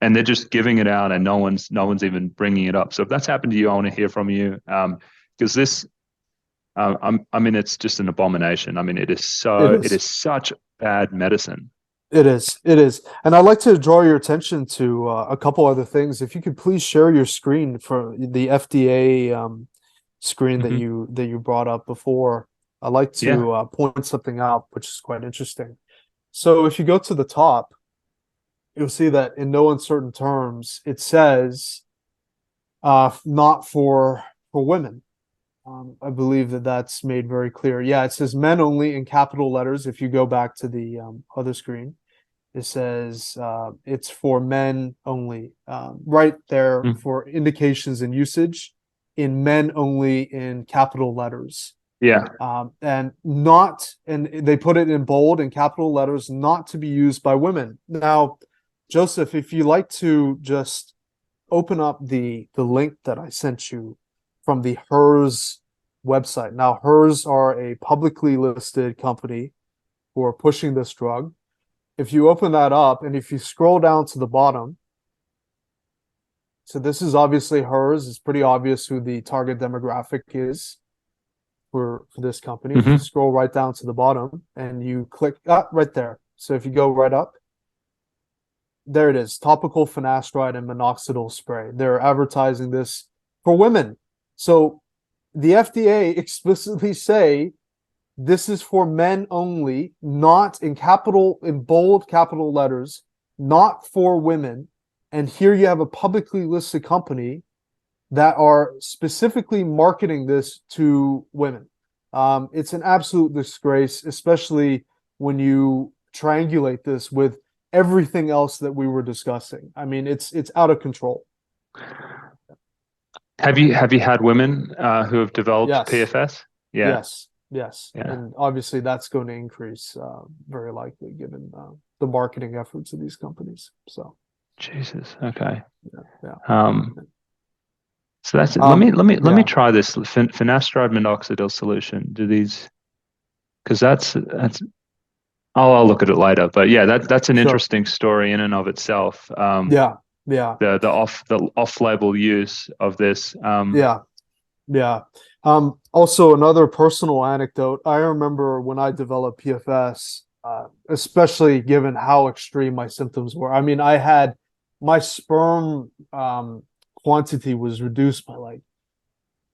and they're just giving it out and no one's even bringing it up. So if that's happened to you, I want to hear from you. Because this, it's just an abomination. It is such bad medicine. It is. And I'd like to draw your attention to a couple other things. If you could please share your screen for the FDA screen that you brought up before. I'd like to point something out, which is quite interesting. So if you go to the top, you'll see that in no uncertain terms, it says not for women. I believe that's made very clear. Yeah, it says men only in capital letters. If you go back to the other screen, it says it's for men only. Right there for indications and usage in men only in capital letters. Yeah. And they put it in bold in capital letters, not to be used by women. Now, Joseph, if you like to just open up the link that I sent you from the Hers website. Now, Hers are a publicly listed company who are pushing this drug. If you open that up and if you scroll down to the bottom, so this is obviously Hers. It's pretty obvious who the target demographic is for this company. If you scroll right down to the bottom and you click right there. So if you go right up, there it is, topical finasteride and minoxidil spray. They're advertising this for women. So the FDA explicitly say this is for men only, not in bold capital letters, not for women. And here you have a publicly listed company that are specifically marketing this to women. It's an absolute disgrace, especially when you triangulate this with everything else that we were discussing. It's out of control. Have you had women who have developed PFS? Yeah. Yes. Yeah. And obviously that's going to increase very likely given the marketing efforts of these companies. So Jesus. Okay. Yeah. So that's it. Let me try this finasteride minoxidil solution. Because that's I'll look at it later. But yeah, that's an interesting story in and of itself. The off-label use of this. Also, another personal anecdote. I remember when I developed PFS, especially given how extreme my symptoms were. I had my sperm quantity was reduced by like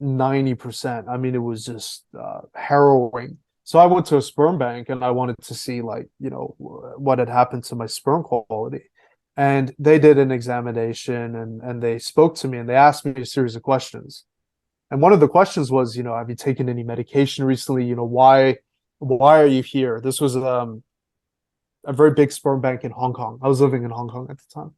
90%. It was just harrowing. So I went to a sperm bank and I wanted to see what had happened to my sperm quality. And they did an examination and they spoke to me and they asked me a series of questions. And one of the questions was, have you taken any medication recently? Why are you here? This was a very big sperm bank in Hong Kong. I was living in Hong Kong at the time.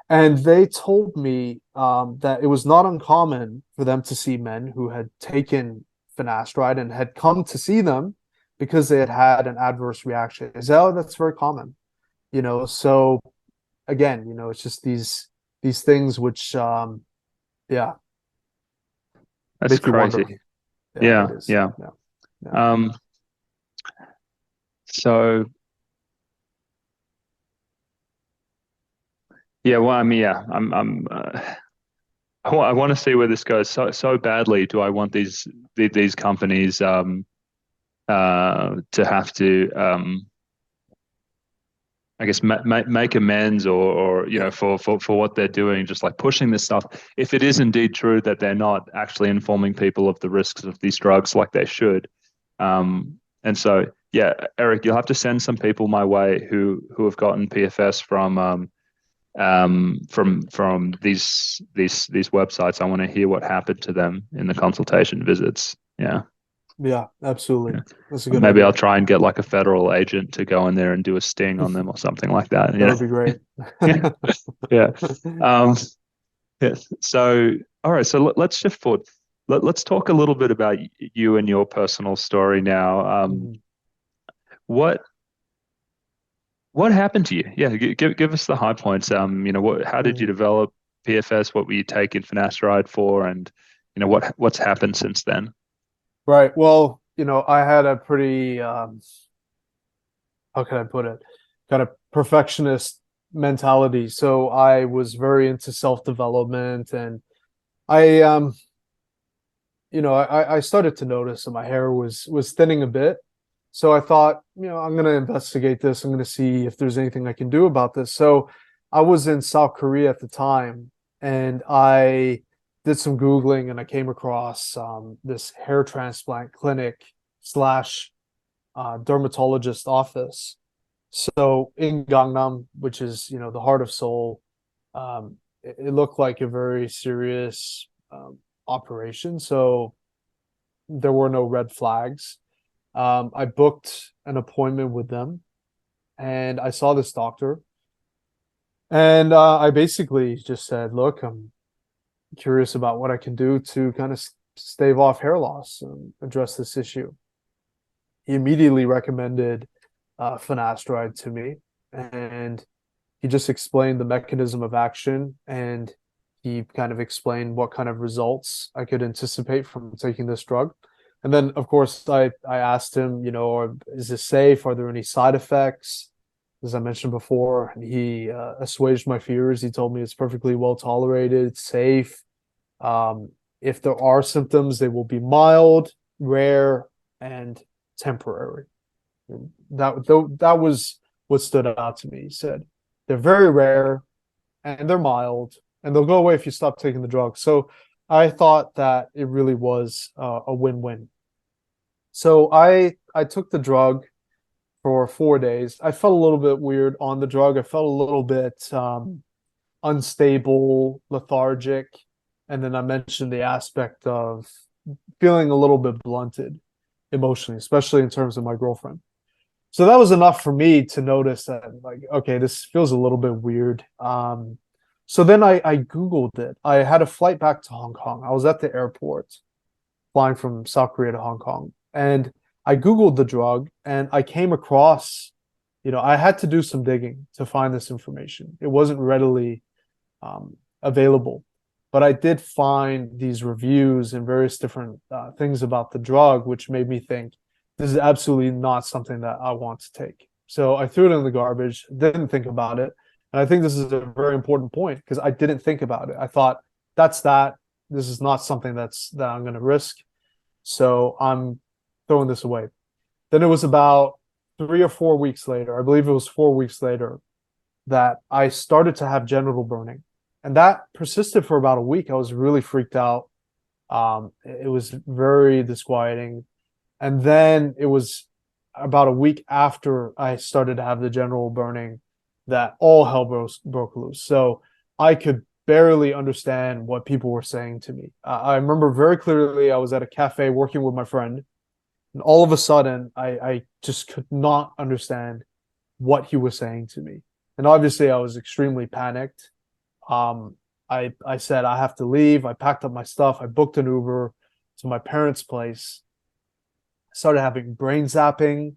And they told me that it was not uncommon for them to see men who had taken finasteride and had come to see them because they had had an adverse reaction. Is that, that's very common, So again, it's just these things which, yeah, That's make you crazy. wonder. Yeah, it is. yeah. Yeah. So yeah, well, I mean, yeah, I want to see where this goes so badly. Do I want these companies to have to I guess make amends or Yeah. for what they're doing, just like pushing this stuff. If it is indeed true that they're not actually informing people of the risks of these drugs like they should, and so yeah, Erik, you'll have to send some people my way who have gotten PFS from these websites. I want to hear what happened to them in the consultation visits. Yeah. Yeah, absolutely. Yeah. That's a good Maybe I'll idea. try and get like a federal agent to go in there and do a sting on them or something like that. That would be great. Yeah. Yeah. Um, yeah. So, all right. So let's shift forward. Let's talk a little bit about you and your personal story now. Mhm. What what happened to you? Yeah, give us the high points. How did you Mhm. develop PFS? What were you taking finasteride for? And what's happened since then? Right. Well, I had a pretty, how can I put it, kind of perfectionist mentality. So I was very into self-development, and I, I started to notice that my hair was thinning a bit. So I thought, I'm going to investigate this. I'm going to see if there's anything I can do about this. So I was in South Korea at the time, and I did some Googling, and I came across this hair transplant clinic slash dermatologist office. So in Gangnam, which is, the heart of Seoul, it looked like a very serious operation. So there were no red flags. I booked an appointment with them, and I saw this doctor. And I basically just said, look, I'm curious about what I can do to kind of stave off hair loss and address this issue. He immediately recommended finasteride to me, and he just explained the mechanism of action, and he kind of explained what kind of results I could anticipate from taking this drug. And then, of course, I asked him, is this safe? Are there any side effects? As I mentioned before, he assuaged my fears. He told me it's perfectly well tolerated, safe. Um, if there are symptoms, they will be mild, rare, and temporary. That was what stood out to me. He said they're very rare and they're mild, and they'll go away if you stop taking the drug. So I thought that it really was a win-win. So I took the drug for 4 days. I felt a little bit weird on the drug. I felt a little bit unstable, lethargic, and then I mentioned the aspect of feeling a little bit blunted emotionally, especially in terms of my girlfriend. So that was enough for me to notice that, like, okay, this feels a little bit weird. So then I Googled it. I had a flight back to Hong Kong. I was at the airport flying from South Korea to Hong Kong. And I Googled the drug, and I came across, I had to do some digging to find this information. It wasn't readily available. But I did find these reviews and various different things about the drug, which made me think this is absolutely not something that I want to take. So I threw it in the garbage, didn't think about it. And I think this is a very important point because I didn't think about it. I thought that's that. This is not something that I'm going to risk. So I'm throwing this away. Then it was about 3 or 4 weeks later, I believe it was 4 weeks later, that I started to have genital burning. And that persisted for about a week. I was really freaked out. It was very disquieting. And then it was about a week after I started to have the genital burning that all hell broke loose. So I could barely understand what people were saying to me. I remember very clearly I was at a cafe working with my friend, and all of a sudden I just could not understand what he was saying to me. And obviously I was extremely panicked. I said, I have to leave. I packed up my stuff. I booked an Uber to my parents' place. I started having brain zapping.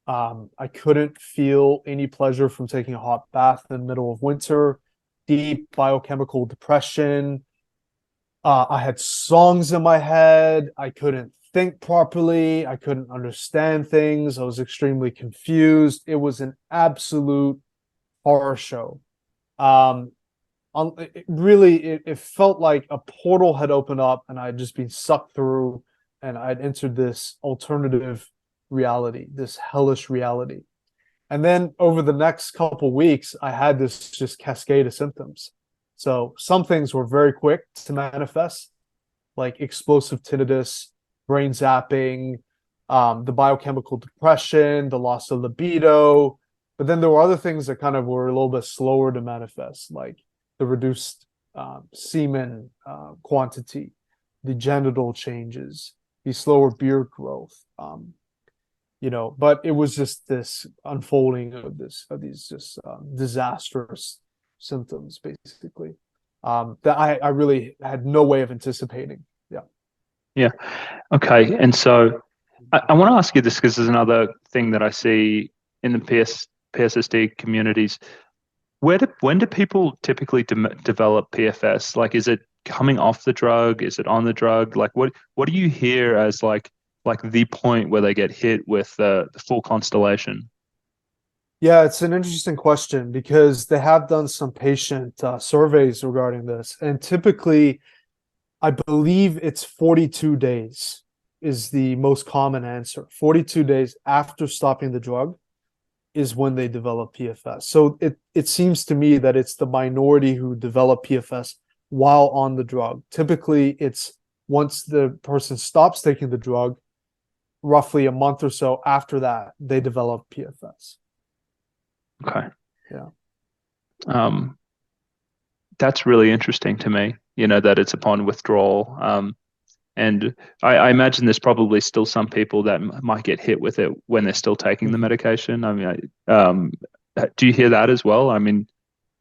I couldn't feel any pleasure from taking a hot bath in the middle of winter, deep biochemical depression. I had songs in my head. I couldn't think properly. I couldn't understand things. I was extremely confused. It was an absolute horror show. Um, it felt like a portal had opened up and I'd just been sucked through and I'd entered this alternative reality, this hellish reality. And then over the next couple of weeks, I had this just cascade of symptoms. So some things were very quick to manifest, like explosive tinnitus, brain zapping, the biochemical depression, the loss of libido. But then there were other things that kind of were a little bit slower to manifest, like the reduced semen quantity, the genital changes, the slower beard growth. But it was just this unfolding of these just disastrous symptoms, basically, that I really had no way of anticipating. Yeah. Yeah. Okay. And so I want to ask you this because there's another thing that I see in the PSSD communities. When do people typically develop PFS? Like, is it coming off the drug? Is it on the drug? Like, what do you hear as like the point where they get hit with the full constellation? Yeah, it's an interesting question because they have done some patient surveys regarding this, and typically, I believe it's 42 days is the most common answer. 42 days after stopping the drug is when they develop PFS. So it seems to me that it's the minority who develop PFS while on the drug. Typically, it's once the person stops taking the drug, roughly a month or so after that, they develop PFS. Okay. Yeah. That's really interesting to me, that it's upon withdrawal. And I imagine there's probably still some people that might get hit with it when they're still taking the medication. I mean, do you hear that as well? I mean,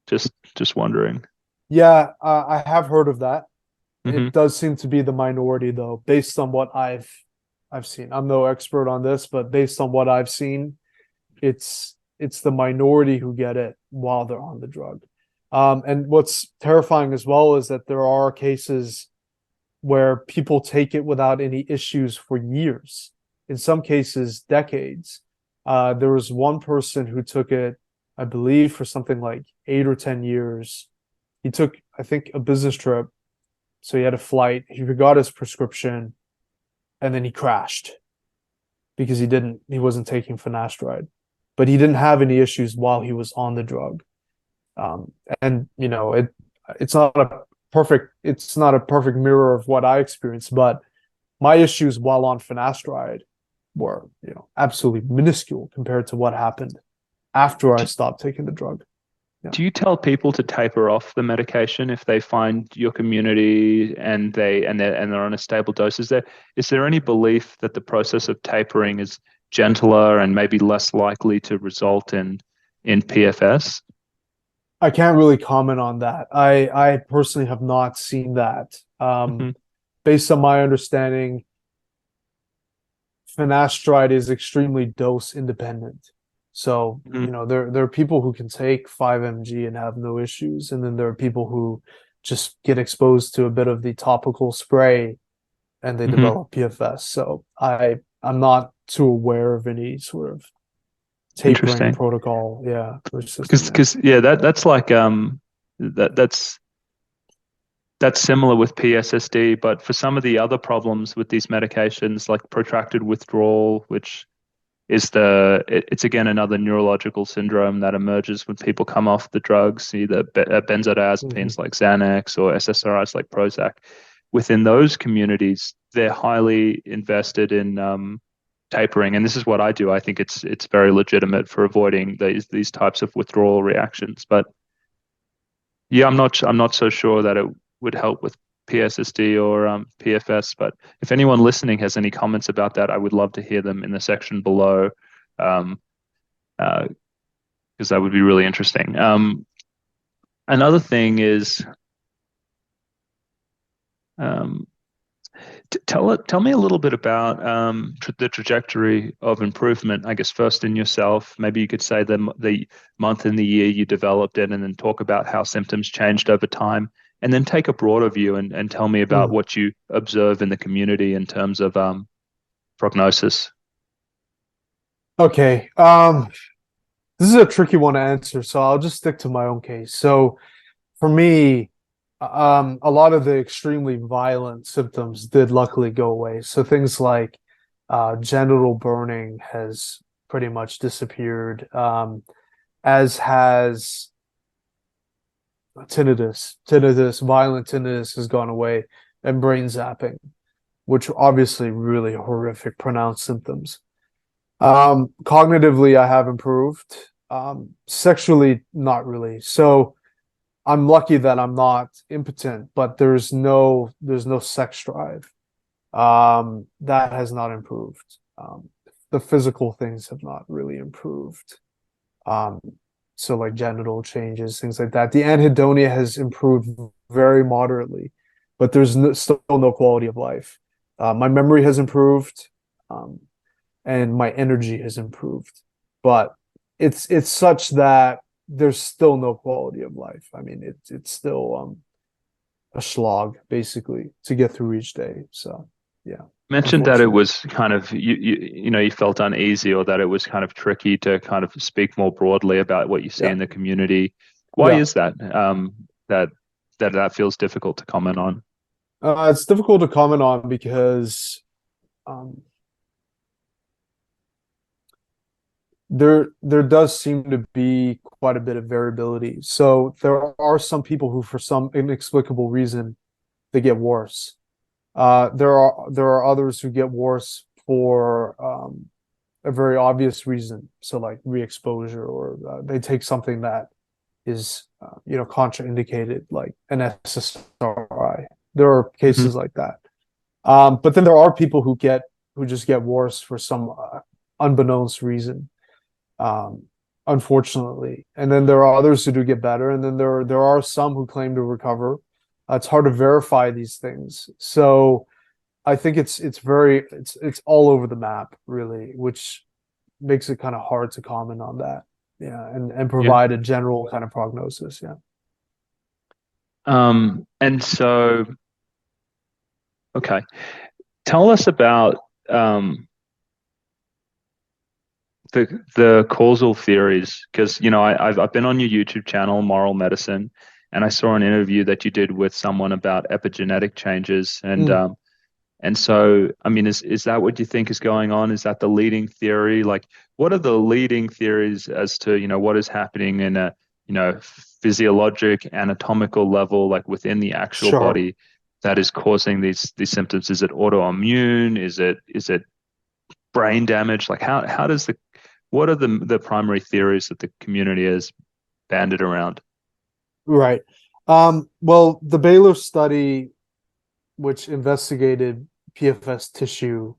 just wondering. Yeah, I have heard of that. Mm-hmm. It does seem to be the minority, though, based on what I've seen. I'm no expert on this, but based on what I've seen, it's the minority who get it while they're on the drug. And what's terrifying as well is that there are cases where people take it without any issues for years. In some cases, decades. There was one person who took it, I believe, for something like 8 or 10 years. He took, I think, a business trip. So he had a flight. He forgot his prescription, and then he crashed because he wasn't taking finasteride. But he didn't have any issues while he was on the drug. And it's not a perfect mirror of what I experienced, but my issues while on finasteride were, absolutely minuscule compared to what happened after I stopped taking the drug. Yeah. Do you tell people to taper off the medication if they find your community and they're on a stable dose? Is there any belief that the process of tapering is gentler and maybe less likely to result in PFS? I can't really comment on that. I personally have not seen that. Based on my understanding, finasteride is extremely dose independent. So, there are people who can take 5 mg and have no issues, and then there are people who just get exposed to a bit of the topical spray and they develop PFS. So I'm not too aware of any sort of tapering protocol. Yeah, because that's like that's similar with PSSD, but for some of the other problems with these medications, like protracted withdrawal, which is it's again another neurological syndrome that emerges when people come off the drugs, either benzodiazepines like Xanax or SSRIs like Prozac. Within those communities, they're highly invested in tapering, and this is what I do. I think it's very legitimate for avoiding these types of withdrawal reactions. But yeah, I'm not so sure that it would help with PSSD or PFS. But if anyone listening has any comments about that, I would love to hear them in the section below. because that would be really interesting. Another thing is, um, tell me a little bit about the trajectory of improvement. I guess first in yourself. Maybe you could say the month and the year you developed it, and then talk about how symptoms changed over time, and then take a broader view and tell me about Mm. what you observe in the community in terms of prognosis. Okay. This is a tricky one to answer, so I'll just stick to my own case. So for me, a lot of the extremely violent symptoms did luckily go away. So things like genital burning has pretty much disappeared, as has tinnitus. Violent tinnitus has gone away, and brain zapping, which obviously really horrific, pronounced symptoms. Cognitively, I have improved. Sexually, not really. So I'm lucky that I'm not impotent, but there's no sex drive. That has not improved. The physical things have not really improved. Um, so like genital changes, things like that. The anhedonia has improved very moderately, but there's still no quality of life. My memory has improved. And my energy has improved. But it's such that there's still no quality of life. I mean, it's still a slog basically to get through each day. So yeah, Mentioned that it unfortunately. was kind of you felt uneasy, or that it was kind of tricky to kind of speak more broadly about what you see Yeah, in the community. Why yeah. is that? That that feels difficult to comment on. It's difficult to comment on because um, there does seem to be quite a bit of variability. So there are some people who, for some inexplicable reason, they get worse. There are others who get worse for a very obvious reason. So like re-exposure, or they take something that is contraindicated, like an SSRI. There are Hmm. cases like that. But then there are people who just get worse for some unbeknownst reason. Um, Unfortunately, and then there are others who do get better, and then there are some who claim to recover. It's hard to verify these things, so I think it's all over the map, really, which makes it kind of hard to comment on that. Yeah, and Yeah. provide a general kind of prognosis. Yeah. And so, okay, tell us about the causal theories, because I've been on your YouTube channel, Moral Medicine, and I saw an interview that you did with someone about epigenetic changes, Mm, and so, I mean, is that what you think is going on? Is that the leading theory? Like, what are the leading theories as to, what is happening in a, physiologic, anatomical level, like within the actual sure. body, that is causing these symptoms? Is it autoimmune? Is it brain damage? Like, how does what are the primary theories that the community has banded around? Right. Well, the Baylor study, which investigated PFS tissue,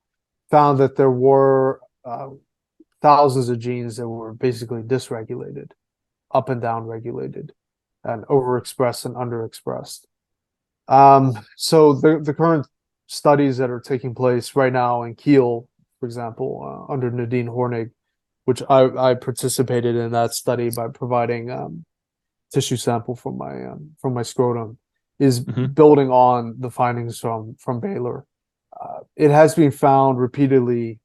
found that there were thousands of genes that were basically dysregulated, up and down regulated, and overexpressed and underexpressed. So the current studies that are taking place right now in Kiel, for example, under Nadine Hornig, which I participated in that study by providing tissue sample from my scrotum, is Hmm. building on the findings from Baylor. It has been found repeatedly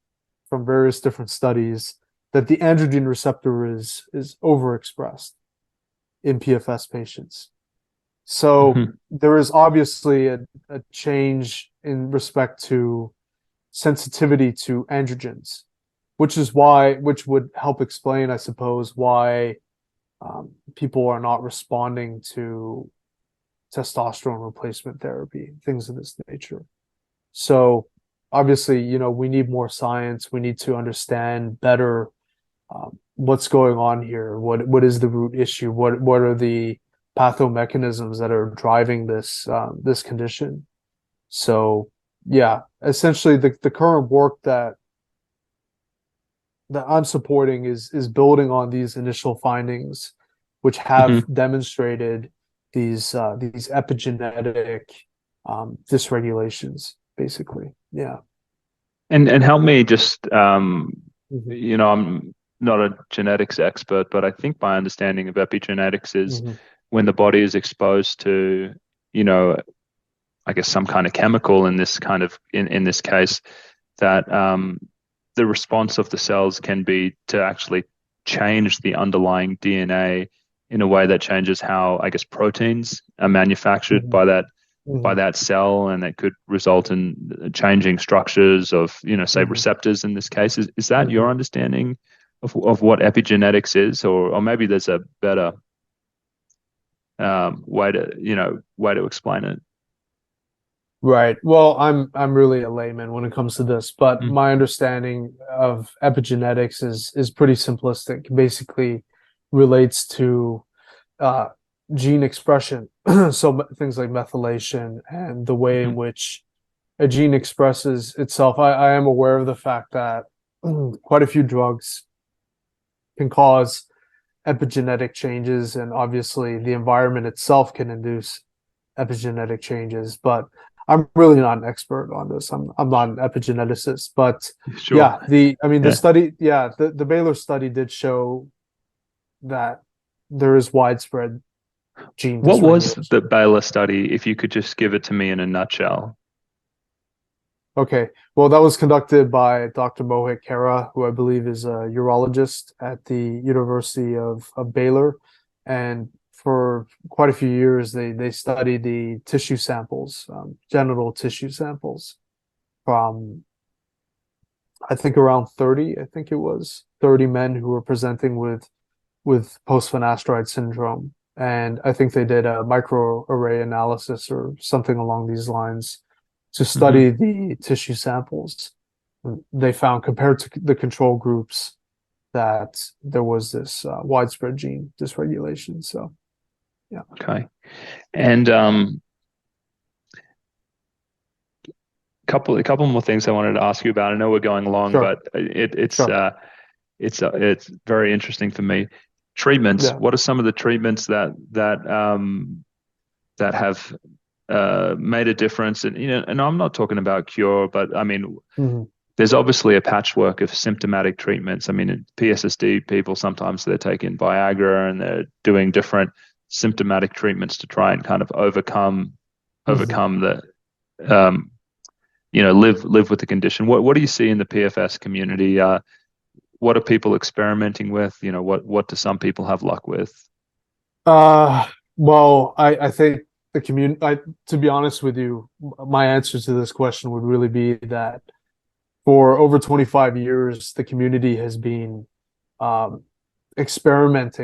from various different studies that the androgen receptor is overexpressed in PFS patients. So Hmm. there is obviously a change in respect to sensitivity to androgens, which would help explain, I suppose, why people are not responding to testosterone replacement therapy, things of this nature. So obviously, we need more science. We need to understand better what's going on here. What is the root issue? What are the pathomechanisms that are driving this condition? So yeah, essentially the current work that that I'm supporting is building on these initial findings, which have Hmm. demonstrated these epigenetic dysregulations, basically. Yeah. And help me just Hmm. I'm not a genetics expert, but I think my understanding of epigenetics is Hmm. when the body is exposed to, you know, I guess some kind of chemical in this in this case, that the response of the cells can be to actually change the underlying DNA in a way that changes how, I guess, proteins are manufactured Hmm. by Hmm. that cell, and that could result in changing structures of, say, Hmm. receptors in this case. Is that Hmm. your understanding of what epigenetics is, or maybe there's a better way to explain it? Right. Well, I'm really a layman when it comes to this, but Mm-hmm. my understanding of epigenetics is pretty simplistic. Basically, relates to uh, gene expression. So things like methylation and the way in which a gene expresses itself. I am aware of the fact that quite a few drugs can cause epigenetic changes, and obviously the environment itself can induce epigenetic changes. But I'm really not an expert on this. I'm not an epigeneticist, but Sure. yeah, the Yeah. study, yeah, the Baylor study did show that there is widespread gene What was dysregulation. the Baylor study, if you could just give it to me in a nutshell? Okay, well, that was conducted by Dr. Mohit Kara, who I believe is a urologist at the University of Baylor. And for quite a few years, they studied the tissue samples, genital tissue samples from, I think, around 30, I think it was 30 men who were presenting with post finasterid syndrome. And I think they did a microarray analysis or something along these lines to Hmm. study the tissue samples. They found, compared to the control groups, that there was this widespread gene dysregulation. So, yeah. Okay. And a couple more things I wanted to ask you about. I know we're going long, Sure. but Sure. it's very interesting for me. Treatments. Yeah. What are some of the treatments that have made a difference? And and I'm not talking about cure, but I mean, Hmm. there's obviously a patchwork of symptomatic treatments. I mean, in PSSD people, sometimes they're taking Viagra and they're doing different symptomatic treatments to try and kind of Hmm. overcome the live with the condition. What do you see in the PFS community? What are people experimenting with? What do some people have luck with? Uh, well, I think the community, to be honest with you, my answer to this question would really be that for over 25 years, the community has been um,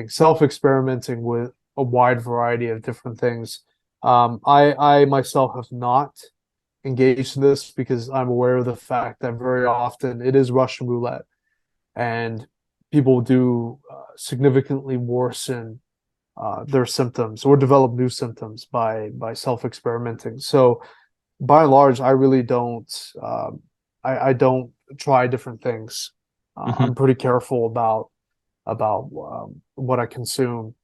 self-experimenting with a wide variety of different things. I myself have not engaged in this because I'm aware of the fact that very often it is Russian roulette, and people do significantly worsen their symptoms or develop new symptoms by self-experimenting. So by and large, I really don't. I don't try different things. I'm Hmm. pretty careful about what I consume.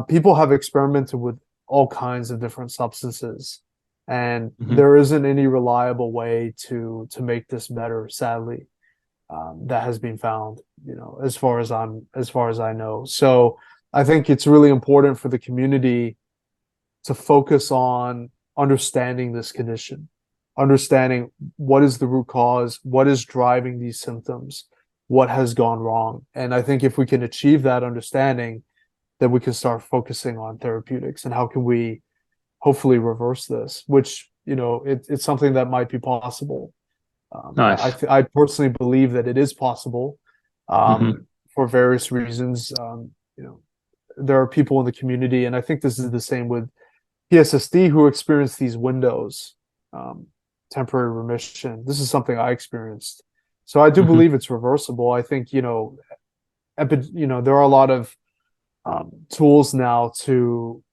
People have experimented with all kinds of different substances, and Hmm. there isn't any reliable way to make this better. Sadly, that has been found. As far as I know. So I think it's really important for the community to focus on understanding this condition, understanding what is the root cause, what is driving these symptoms, what has gone wrong. And I think if we can achieve that understanding, then we can start focusing on therapeutics and how can we hopefully reverse this, which, it's something that might be possible. Nice. I personally believe that it is possible Hmm. for various reasons. There are people in the community, and I think this is the same with PSSD, who experience these windows, um, temporary remission. This is something I experienced. So I do Hmm. believe it's reversible. I think, there are a lot of tools now to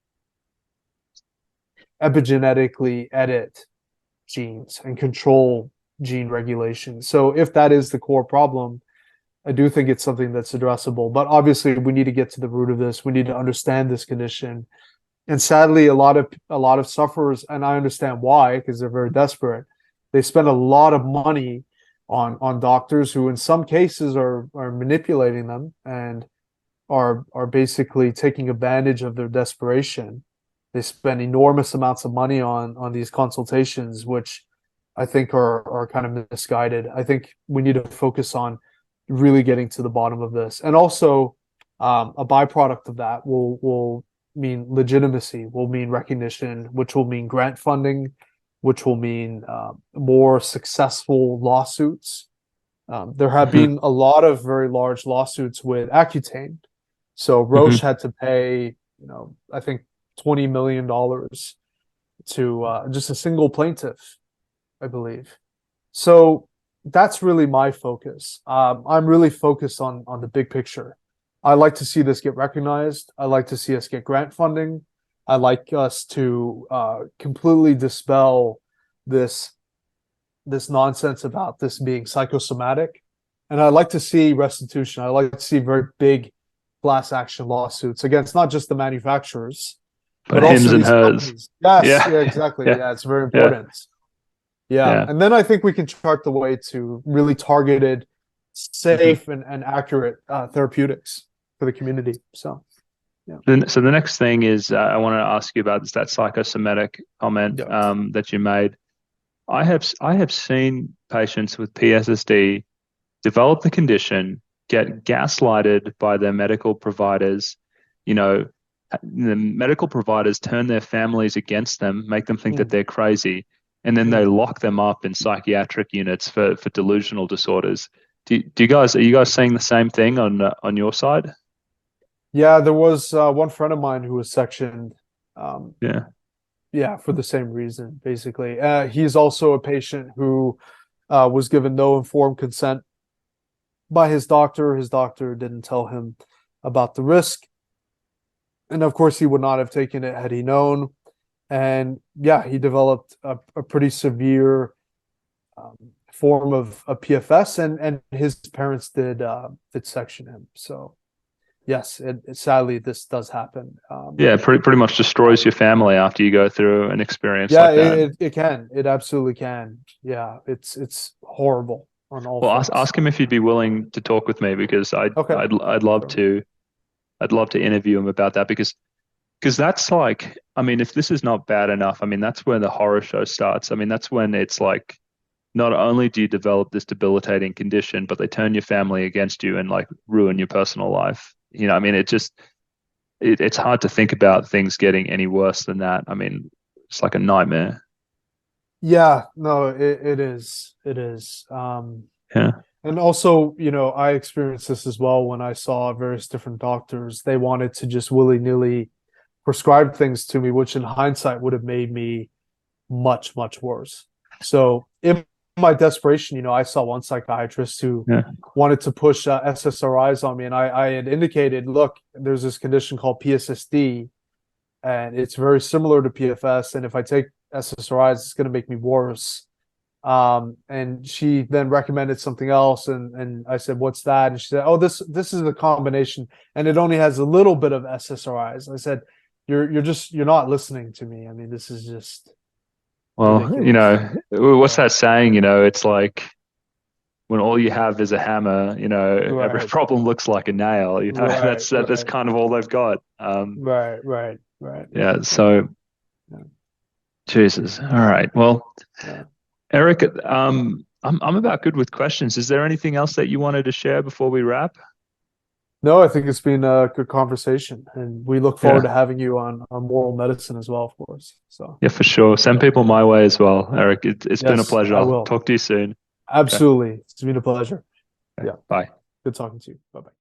epigenetically edit genes and control gene regulation. So if that is the core problem, I do think it's something that's addressable, but obviously we need to get to the root of this. We need to understand this condition. And sadly, a lot of sufferers, and I understand why, because they're very desperate. They spend a lot of money on doctors who, in some cases, are manipulating them and are basically taking advantage of their desperation. They spend enormous amounts of money on these consultations, which I think are kind of misguided. I think we need to focus on really getting to the bottom of this, and also a byproduct of that will mean legitimacy, will mean recognition, which will mean grant funding, which will mean more successful lawsuits. There have been a lot of very large lawsuits with Accutane. So Roche had to pay, I think $20 million to just a single plaintiff, I believe. So that's really my focus. I'm really focused on the big picture. I like to see this get recognized. I like to see us get grant funding. I like us to completely dispel this nonsense about this being psychosomatic. And I like to see restitution. I like to see very big class action lawsuits against not just the manufacturers, but also hims and these hers. companies. Yes, Yeah. yeah, exactly. Yeah. Yeah, it's very important. Yeah. And then I think we can chart the way to really targeted, safe, and accurate therapeutics for the community. So, yeah. So the next thing is I want to ask you about that psychosomatic comment that you made. I have seen patients with PSSD develop the condition, get gaslighted by their medical providers. The medical providers turn their families against them, make them think that they're crazy, and then they lock them up in psychiatric units for delusional disorders. Are you guys seeing the same thing on your side? Yeah, there was one friend of mine who was sectioned. For the same reason, basically. He's also a patient who was given no informed consent by his doctor. His doctor didn't tell him about the risk. And of course, he would not have taken it had he known. And he developed a pretty severe form of PFS, and his parents did section him. So yes, sadly, this does happen. Pretty much destroys your family after you go through an experience like that. It can. It absolutely can. Yeah, it's horrible on all fronts. Ask him if he'd be willing to talk with me, because I'd love to interview him about that, because that's like, I mean, if this is not bad enough, I mean, that's where the horror show starts. I mean, that's when it's like, not only do you develop this debilitating condition, but they turn your family against you and like ruin your personal life. I mean, it's hard to think about things getting any worse than that. I mean, it's like a nightmare. Yeah, no, it is. It is. And also, I experienced this as well when I saw various different doctors. They wanted to just willy-nilly prescribe things to me, which in hindsight would have made me much, much worse. So in my desperation, I saw one psychiatrist who wanted to push SSRIs on me. And I had indicated, look, there's this condition called PSSD, and it's very similar to PFS. And if I take SSRIs, it's going to make me worse. And she then recommended something else. And I said, what's that? And she said, oh, this is the combination. And it only has a little bit of SSRIs. I said, you're not listening to me. I mean, this is just, well, ridiculous. What's that saying? It's like, when all you have is a hammer, every problem looks like a nail. That's kind of all they've got. Right. Yeah. So, Jesus. All right. Well, Erik, I'm about good with questions. Is there anything else that you wanted to share before we wrap? No, I think it's been a good conversation, and we look forward to having you on moral medicine as well, of course. So yeah, for sure. Send people my way as well, Erik. It's been a pleasure. I will. Talk to you soon. Absolutely. Okay. It's been a pleasure. Okay. Bye. Good talking to you. Bye-bye.